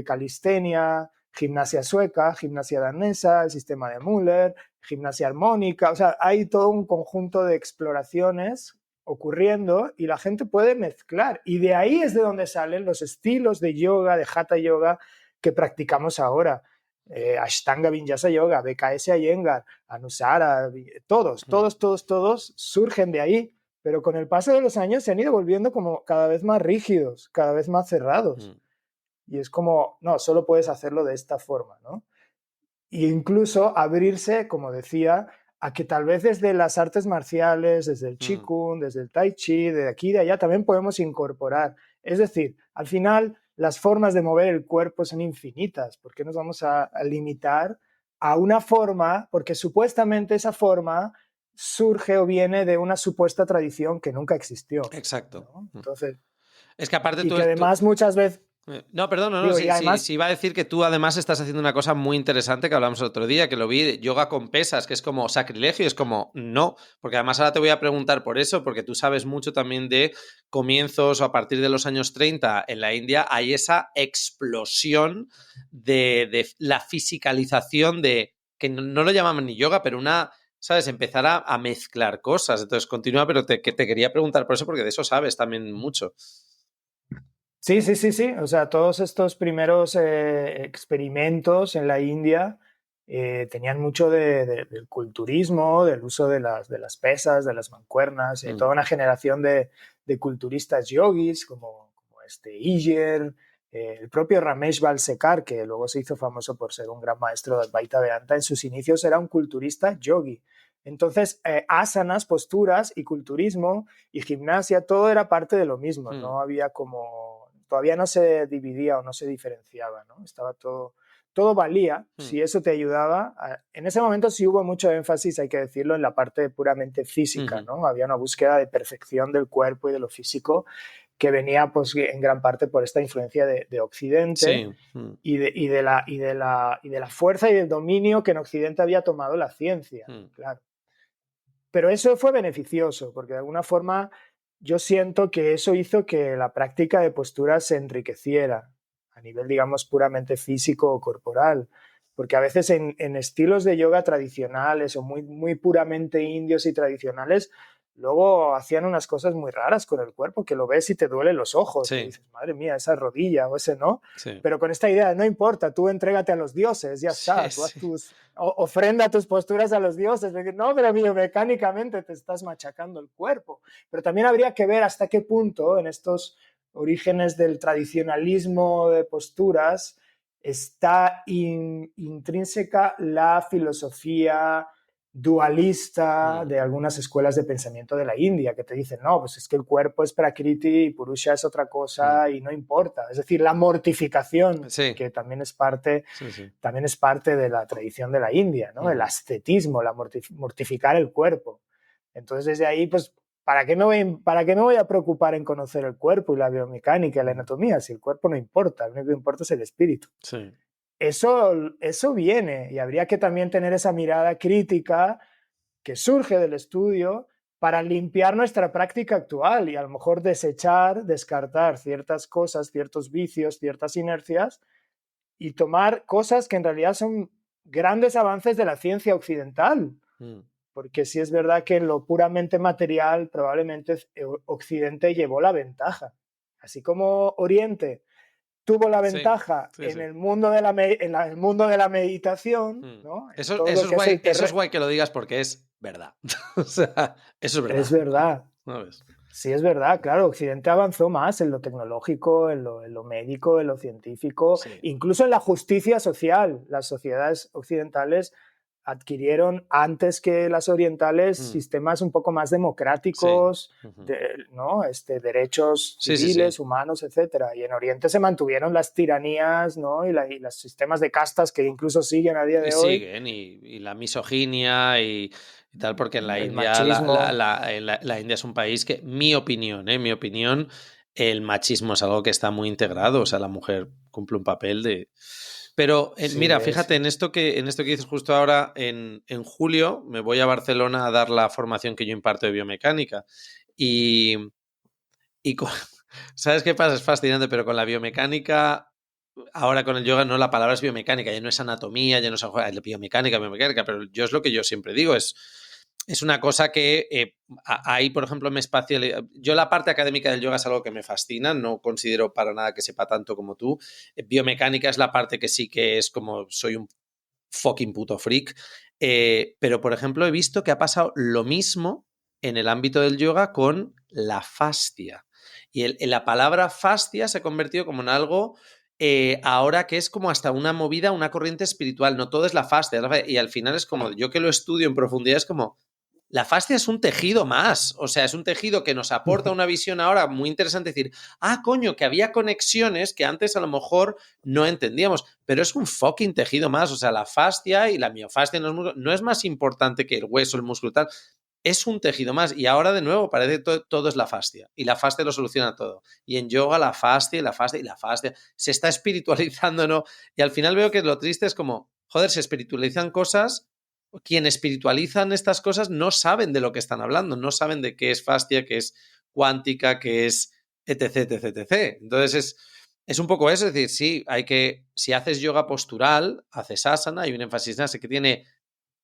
calistenia, gimnasia sueca, gimnasia danesa, el sistema de Müller, gimnasia armónica, o sea, hay todo un conjunto de exploraciones ocurriendo y la gente puede mezclar. Y de ahí es de donde salen los estilos de yoga, de hatha yoga que practicamos ahora. Ashtanga Vinyasa Yoga, BKS Iyengar, Anusara, todos surgen de ahí, pero con el paso de los años se han ido volviendo como cada vez más rígidos, cada vez más cerrados. Y es como, no, solo puedes hacerlo de esta forma, ¿no? Y incluso abrirse, como decía, a que tal vez desde las artes marciales, desde el Qigong, desde el Tai Chi, de aquí y de allá, también podemos incorporar. Es decir, al final las formas de mover el cuerpo son infinitas. ¿Por qué nos vamos a limitar a una forma? Porque supuestamente esa forma surge o viene de una supuesta tradición que nunca existió. Exacto. ¿no? Entonces, es que aparte y que además muchas veces... No, perdón, no, Digo, y además, sí, iba a decir que tú además estás haciendo una cosa muy interesante que hablamos el otro día, que lo vi, de yoga con pesas, que es como sacrilegio, es como no, porque además ahora te voy a preguntar por eso, porque tú sabes mucho también de comienzos o a partir de los años 30 en la India hay esa explosión de la fisicalización de, que no lo llamaban ni yoga, pero una, ¿sabes? Empezar a mezclar cosas. Entonces, continúa, pero que te quería preguntar por eso, porque de eso sabes también mucho. sí, sí, sí, sí. O sea, todos estos primeros experimentos en la India tenían mucho del culturismo, del uso de las pesas, de las mancuernas, toda una generación de culturistas yogis como este Iyer, el propio Ramesh Balsekar, que luego se hizo famoso por ser un gran maestro de Advaita Vedanta, en sus inicios era un culturista yogi. Entonces, asanas, posturas y culturismo y gimnasia, todo era parte de lo mismo, no había como, todavía no se dividía o no se diferenciaba, ¿no? Estaba todo valía, si eso te ayudaba. En ese momento sí hubo mucho énfasis, hay que decirlo, en la parte puramente física, ¿no? Había una búsqueda de perfección del cuerpo y de lo físico que venía pues, en gran parte por esta influencia de Occidente y de la fuerza y del dominio que en Occidente había tomado la ciencia, claro. Pero eso fue beneficioso, porque de alguna forma yo siento que eso hizo que la práctica de posturas se enriqueciera a nivel, digamos, puramente físico o corporal. Porque a veces en estilos de yoga tradicionales o muy puramente indios y tradicionales, luego hacían unas cosas muy raras con el cuerpo, que lo ves y te duelen los ojos. Sí. Y dices, madre mía, esa rodilla o ese no. Sí. Pero con esta idea, no importa, tú entrégate a los dioses, ya está. Sí, tú haz ofrenda tus posturas a los dioses. No, pero biomecánicamente te estás machacando el cuerpo. Pero también habría que ver hasta qué punto en estos orígenes del tradicionalismo de posturas está intrínseca la filosofía dualista de algunas escuelas de pensamiento de la India, que te dicen, no, pues es que el cuerpo es prakriti y purusha es otra cosa y no importa. Es decir, la mortificación, que también es parte, también es parte de la tradición de la India, ¿no? El ascetismo, mortificar el cuerpo. Entonces, desde ahí, pues, ¿para qué me voy a preocupar en conocer el cuerpo y la biomecánica y la anatomía si el cuerpo no importa? Lo único que importa es el espíritu. Sí. Eso viene y habría que también tener esa mirada crítica que surge del estudio para limpiar nuestra práctica actual y a lo mejor descartar ciertas cosas, ciertos vicios, ciertas inercias y tomar cosas que en realidad son grandes avances de la ciencia occidental. Porque sí es verdad que en lo puramente material probablemente Occidente llevó la ventaja. Así como Oriente tuvo la ventaja en el mundo de el mundo de la meditación, ¿no? Eso es guay que lo digas porque es verdad. O sea, eso es verdad. Es verdad. ¿No ves? Sí, es verdad, claro. Occidente avanzó más en lo tecnológico, en lo médico, en lo científico, incluso en la justicia social. Las sociedades occidentales adquirieron antes que las orientales sistemas un poco más democráticos, ¿no? Derechos civiles, humanos, etc. Y en Oriente se mantuvieron las tiranías, ¿no? y los sistemas de castas que incluso siguen a día de hoy. Siguen, y la misoginia y tal, porque en la India la India es un país que, mi opinión, el machismo es algo que está muy integrado. O sea, la mujer cumple un papel de... Pero mira, fíjate, en esto que dices justo ahora, en julio me voy a Barcelona a dar la formación que yo imparto de biomecánica. Y ¿sabes qué pasa? Es fascinante, pero con la biomecánica, ahora con el yoga, no, la palabra es biomecánica, ya no es anatomía, ya no es biomecánica, pero yo es lo que yo siempre digo, es una cosa que ahí, por ejemplo, yo la parte académica del yoga es algo que me fascina, no considero para nada que sepa tanto como tú. Biomecánica es la parte que sí que es como soy un fucking puto freak, pero por ejemplo he visto que ha pasado lo mismo en el ámbito del yoga con la fascia. Y la palabra fascia se ha convertido como en algo ahora que es como hasta una movida, una corriente espiritual. No todo es la fascia. Y al final es como, yo que lo estudio en profundidad, es como, la fascia es un tejido más. O sea, es un tejido que nos aporta una visión ahora muy interesante. Decir, coño, que había conexiones que antes a lo mejor no entendíamos. Pero es un fucking tejido más. O sea, la fascia y la miofascia no es más importante que el hueso, el músculo y tal. es un tejido más. Y ahora, de nuevo, parece que todo es la fascia. Y la fascia lo soluciona todo. Y en yoga la fascia y la fascia y la fascia. Se está espiritualizando, ¿no? Y al final veo que lo triste es como, joder, se espiritualizan cosas. Quienes espiritualizan estas cosas no saben de lo que están hablando. No saben de qué es fascia, qué es cuántica, qué es etc, etc, etc. Entonces es un poco eso. Es decir, sí, si haces yoga postural, haces asana, hay un énfasis en asana que tiene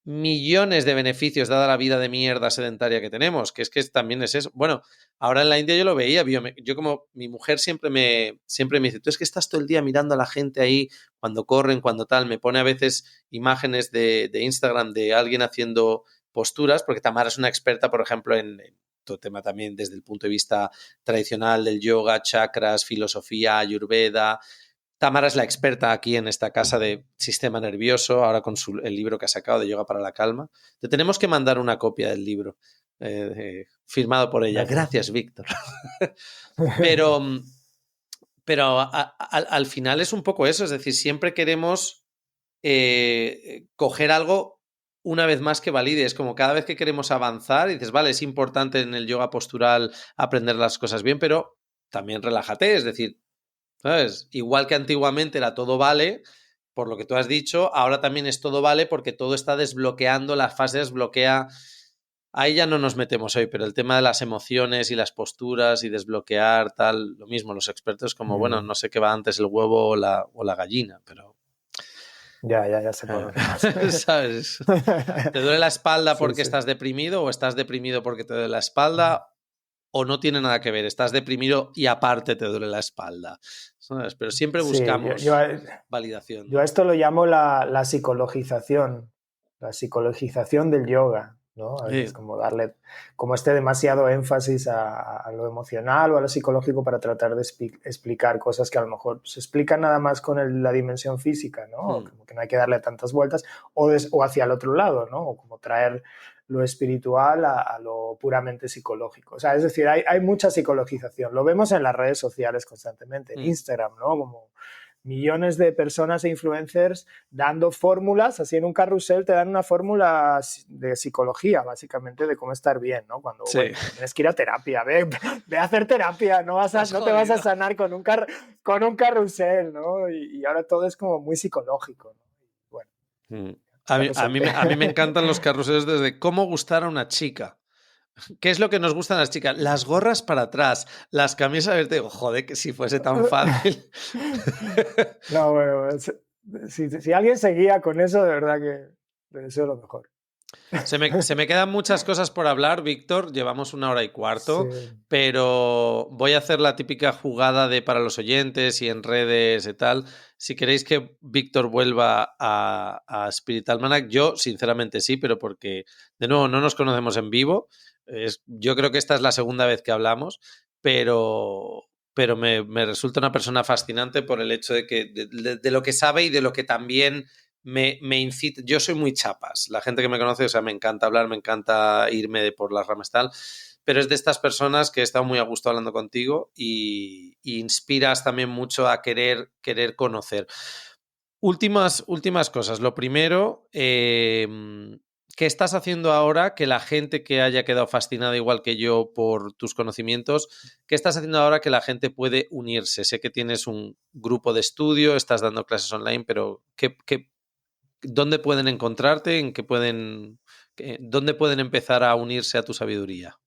millones de beneficios dada la vida de mierda sedentaria que tenemos, que también es eso. Bueno, ahora en la India yo lo veía, yo como mi mujer siempre me dice, tú es que estás todo el día mirando a la gente ahí cuando corren, cuando tal, me pone a veces imágenes de Instagram de alguien haciendo posturas, porque Tamara es una experta, por ejemplo, en todo tema también desde el punto de vista tradicional del yoga, chakras, filosofía, ayurveda. Tamara es la experta aquí en esta casa de sistema nervioso, ahora con el libro que ha sacado de Yoga para la Calma. Te tenemos que mandar una copia del libro firmado por ella. Gracias, Víctor. pero al final es un poco eso, es decir, siempre queremos coger algo una vez más que valide. Es como cada vez que queremos avanzar y dices, vale, es importante en el yoga postural aprender las cosas bien, pero también relájate, es decir, ¿sabes? Igual que antiguamente era todo vale, por lo que tú has dicho, ahora también es todo vale porque todo está desbloqueando, la fase desbloquea. Ahí ya no nos metemos hoy, pero el tema de las emociones y las posturas y desbloquear, tal, lo mismo, los expertos como, bueno, no sé qué va antes, el huevo o la gallina, pero... Ya sé por dónde vas. ¿Sabes? ¿Te duele la espalda porque Sí. estás deprimido o estás deprimido porque te duele la espalda? O no tiene nada que ver, estás deprimido y aparte te duele la espalda, ¿sabes? Pero siempre buscamos validación. Yo a esto lo llamo la psicologización del yoga, ¿no? A veces como darle como demasiado énfasis a lo emocional o a lo psicológico para tratar de explicar cosas que a lo mejor se explican nada más con la dimensión física, ¿no? Como que no hay que darle tantas vueltas o hacia el otro lado, ¿no? O como traer lo espiritual a lo puramente psicológico. O sea, es decir, hay mucha psicologización. Lo vemos en las redes sociales constantemente, en Instagram, ¿no? Como millones de personas e influencers dando fórmulas, así en un carrusel te dan una fórmula de psicología, básicamente, de cómo estar bien, ¿no? Cuando bueno, tienes que ir a terapia, ve a hacer terapia, no te vas a sanar con un carrusel, ¿no? Y ahora todo es como muy psicológico, ¿no? Bueno. A mí me encantan los carruseles desde cómo gustar a una chica. ¿Qué es lo que nos gustan a las chicas? Las gorras para atrás, las camisas abiertas. Digo, joder, que si fuese tan fácil. No, bueno, si alguien seguía con eso, de verdad que le deseo lo mejor. Se me quedan muchas cosas por hablar, Víctor. Llevamos 1 hora y cuarto, pero voy a hacer la típica jugada de para los oyentes y en redes y tal. Si queréis que Víctor vuelva a Spirit Almanac, yo sinceramente sí, pero porque, de nuevo, no nos conocemos en vivo. Yo creo que esta es la segunda vez que hablamos, pero me resulta una persona fascinante por el hecho de que de lo que sabe y de lo que también me incita. Yo soy muy chapas, la gente que me conoce, o sea, me encanta hablar, me encanta irme por las ramas tal, pero es de estas personas que he estado muy a gusto hablando contigo y inspiras también mucho a querer conocer. Últimas cosas. Lo primero, ¿qué estás haciendo ahora que la gente que haya quedado fascinada igual que yo por tus conocimientos, qué estás haciendo ahora que la gente puede unirse? Sé que tienes un grupo de estudio, estás dando clases online, pero ¿dónde pueden encontrarte? ¿Dónde pueden empezar a unirse a tu sabiduría?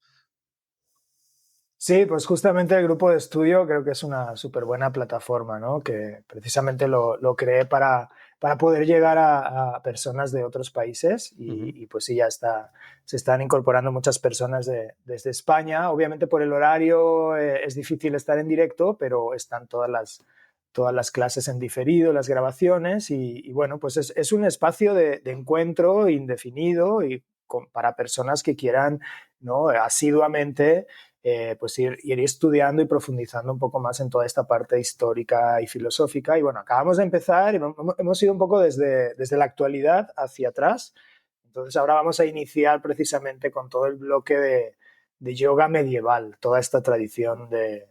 Sí, pues justamente el grupo de estudio creo que es una súper buena plataforma, ¿no? Que precisamente lo creé para poder llegar a personas de otros países y pues sí, se están incorporando muchas personas desde España. Obviamente por el horario es difícil estar en directo, pero están todas las clases en diferido, las grabaciones y bueno, pues es un espacio de encuentro indefinido y para personas que quieran, ¿no? Asiduamente pues ir estudiando y profundizando un poco más en toda esta parte histórica y filosófica. Y bueno, acabamos de empezar y hemos ido un poco desde la actualidad hacia atrás. Entonces ahora vamos a iniciar precisamente con todo el bloque de yoga medieval, toda esta tradición del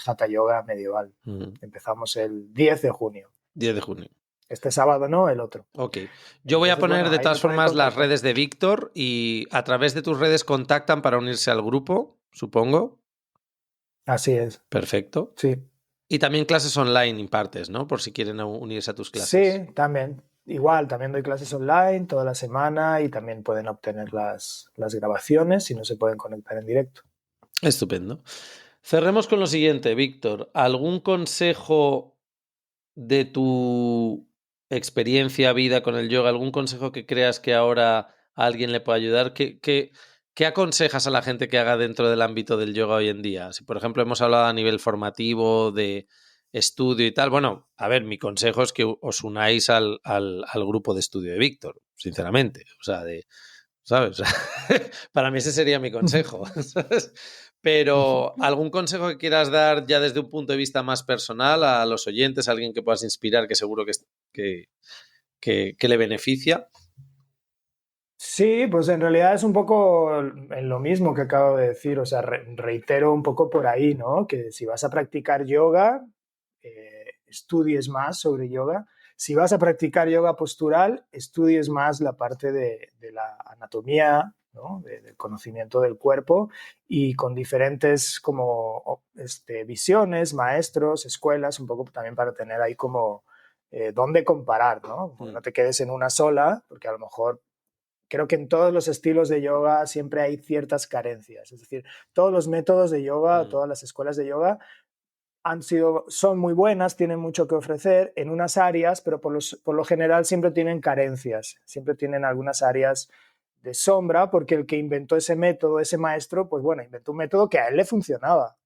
Hatha Yoga medieval. Empezamos el 10 de junio. 10 de junio. Este sábado no, el otro. Ok. Yo voy a Entonces, poner bueno, de ahí me todas pueden formas las contactar. redes de Víctor y a través de tus redes contactan para unirse al grupo, supongo. Así es, Perfecto. sí. Y también clases online impartes, ¿no? Por si quieren unirse a tus clases. Sí, también. Igual, también doy clases online toda la semana y también pueden obtener las grabaciones si no se pueden conectar en directo. Estupendo. Cerremos con lo siguiente, Víctor. ¿Algún consejo de tu experiencia, vida con el yoga? ¿Algún consejo que creas que ahora a alguien le pueda ayudar? ¿Qué aconsejas a la gente que haga dentro del ámbito del yoga hoy en día? Si, por ejemplo, hemos hablado a nivel formativo, de estudio y tal, bueno, a ver, mi consejo es que os unáis al grupo de estudio de Víctor, sinceramente. O sea, ¿sabes? Para mí ese sería mi consejo, ¿sabes? Pero algún consejo que quieras dar ya desde un punto de vista más personal a los oyentes, a alguien que puedas inspirar, que seguro que le beneficia. Sí, pues en realidad es un poco en lo mismo que acabo de decir, o sea, reitero un poco por ahí, ¿no? Que si vas a practicar yoga, estudies más sobre yoga. Si vas a practicar yoga postural, estudies más la parte de la anatomía, ¿no? Del conocimiento del cuerpo y con diferentes como visiones, maestros, escuelas, un poco también para tener ahí como dónde comparar, ¿no? Porque no te quedes en una sola, porque a lo mejor creo que en todos los estilos de yoga siempre hay ciertas carencias. Es decir, todos los métodos de yoga, todas las escuelas de yoga son muy buenas, tienen mucho que ofrecer en unas áreas, pero por lo general siempre tienen carencias, siempre tienen algunas áreas de sombra, porque el que inventó ese método, ese maestro, pues bueno, inventó un método que a él le funcionaba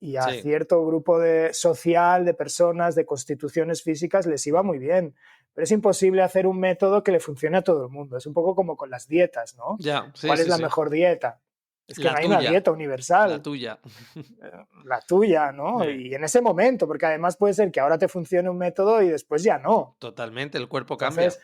y a Sí. cierto grupo social de personas, de constituciones físicas, les iba muy bien. Pero es imposible hacer un método que le funcione a todo el mundo. Es un poco como con las dietas, ¿no? Ya, sí, ¿Cuál es sí, la sí. mejor dieta? Es que La no hay una tuya, dieta la universal, tuya. la tuya, ¿no? Y en ese momento, porque además puede ser que ahora te funcione un método y después ya no. Totalmente, el cuerpo cambia. Entonces,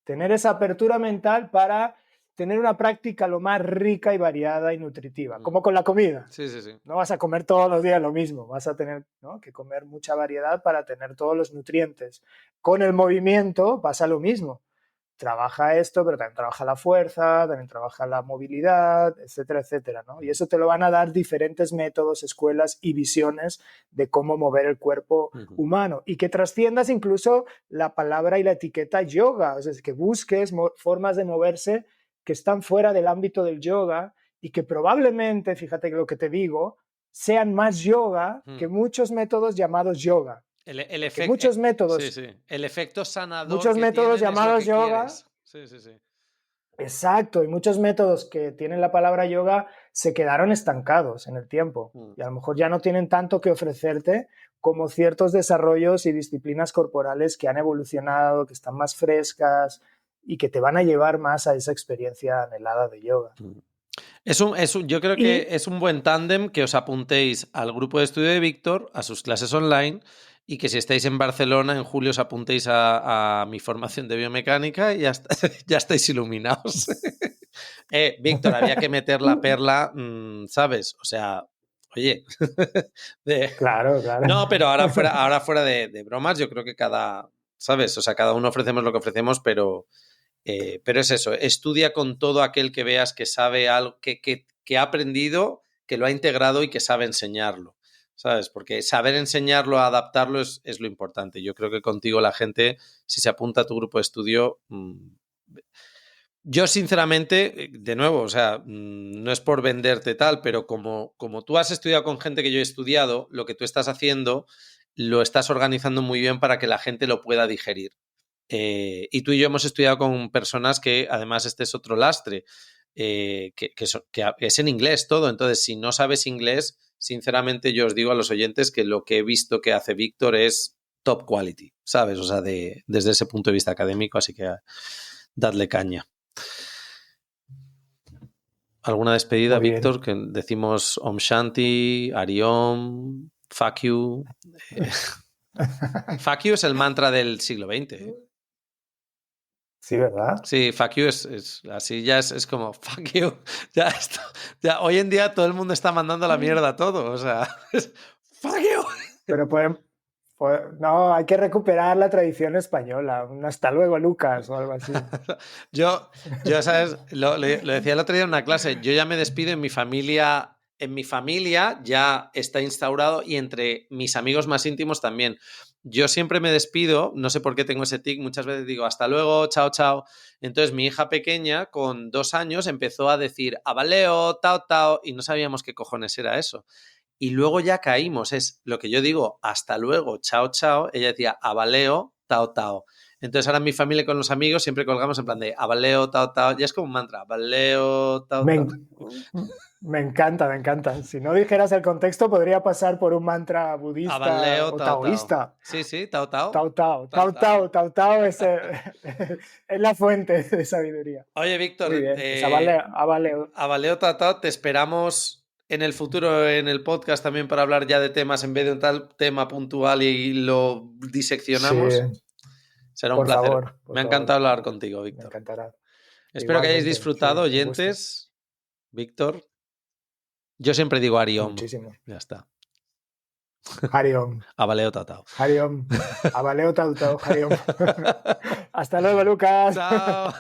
tener esa apertura mental para tener una práctica lo más rica y variada y nutritiva, como con la comida. Sí, sí, sí. No vas a comer todos los días lo mismo, vas a tener, ¿no?, que comer mucha variedad para tener todos los nutrientes. Con el movimiento pasa lo mismo. Trabaja esto, pero también trabaja la fuerza, también trabaja la movilidad, etcétera, etcétera, ¿no? Y eso te lo van a dar diferentes métodos, escuelas y visiones de cómo mover el cuerpo humano y que trasciendas incluso la palabra y la etiqueta yoga, o sea, que busques formas de moverse que están fuera del ámbito del yoga y que probablemente, fíjate lo que te digo, sean más yoga que muchos métodos llamados yoga. El Porque efecto, sí, sí. El efecto sanador muchos que métodos tienen es lo llamados que yoga. quieres. Sí, sí, sí. Exacto, y muchos métodos que tienen la palabra yoga se quedaron estancados en el tiempo y a lo mejor ya no tienen tanto que ofrecerte como ciertos desarrollos y disciplinas corporales que han evolucionado, que están más frescas y que te van a llevar más a esa experiencia anhelada de yoga. Yo creo que Y es un buen tándem que os apuntéis al grupo de estudio de Víctor, a sus clases online, y que si estáis en Barcelona, en julio os apuntéis a mi formación de biomecánica y ya, ya estáis iluminados. Víctor, había que meter la perla, ¿sabes? O sea, oye. claro, claro. No, pero ahora fuera de bromas, yo creo que ¿sabes? O sea, cada uno ofrecemos lo que ofrecemos, pero es eso, estudia con todo aquel que veas que sabe algo, que ha aprendido, que lo ha integrado y que sabe enseñarlo, ¿sabes? Porque saber enseñarlo, adaptarlo es lo importante. Yo creo que contigo la gente, si se apunta a tu grupo de estudio, yo sinceramente, de nuevo, o sea, no es por venderte tal, pero como tú has estudiado con gente que yo he estudiado, lo que tú estás haciendo lo estás organizando muy bien para que la gente lo pueda digerir. Y tú y yo hemos estudiado con personas que, además, este es otro lastre, que es en inglés todo. Entonces, si no sabes inglés, sinceramente yo os digo a los oyentes que lo que he visto que hace Víctor es top quality, ¿sabes? O sea, desde ese punto de vista académico, así que dadle caña. ¿Alguna despedida, Muy bien. Víctor? Que decimos Om Shanti, Ariom, Fuck you. Fuck you es el mantra del siglo XX. Sí, ¿verdad? Sí, fuck you es así, ya es como fuck you. Ya hoy en día todo el mundo está mandando la mierda a todo. O sea, fuck you. Pero Pues, no, hay que recuperar la tradición española. Un hasta luego, Lucas, o algo así. Yo, ¿sabes? Lo decía el otro día en una clase. Yo ya me despido en mi familia. En mi familia ya está instaurado y entre mis amigos más íntimos también. Yo siempre me despido, no sé por qué tengo ese tic, muchas veces digo hasta luego, chao, chao. Entonces mi hija pequeña, con 2 años, empezó a decir abaleo, tao, tao, y no sabíamos qué cojones era eso. Y luego ya caímos, es lo que yo digo, hasta luego, chao, chao. Ella decía abaleo, tao, tao. Entonces ahora en mi familia con los amigos siempre colgamos en plan de abaleo, tao, tao. Ya es como un mantra, abaleo, tao, Me, tao. en- Me encanta, me encanta. Si no dijeras el contexto, podría pasar por un mantra budista Abaleo, o tao, tao. taoísta. Sí, sí, tao, tao. Tao Tao, Tao, Tao tao. Tao, Tao Tao es, es la fuente de sabiduría. Oye, Muy Víctor, bien, pues avaleo. abaleo, tao, tao. Te esperamos en el futuro en el podcast también para hablar ya de temas en vez de un tal tema puntual y lo Sí, diseccionamos. Será un placer. por Me ha favor, encantado hablar contigo, me Víctor. encantará. Espero que hayáis Igualmente, sí, disfrutado, un gusto. oyentes. Víctor. Yo siempre digo Ariom. Muchísimo. Ya está. Hariom, Abaleo, tao, tao. Hariom, avaleo Tao Tao, Hariom. Hasta luego, Lucas. Chao.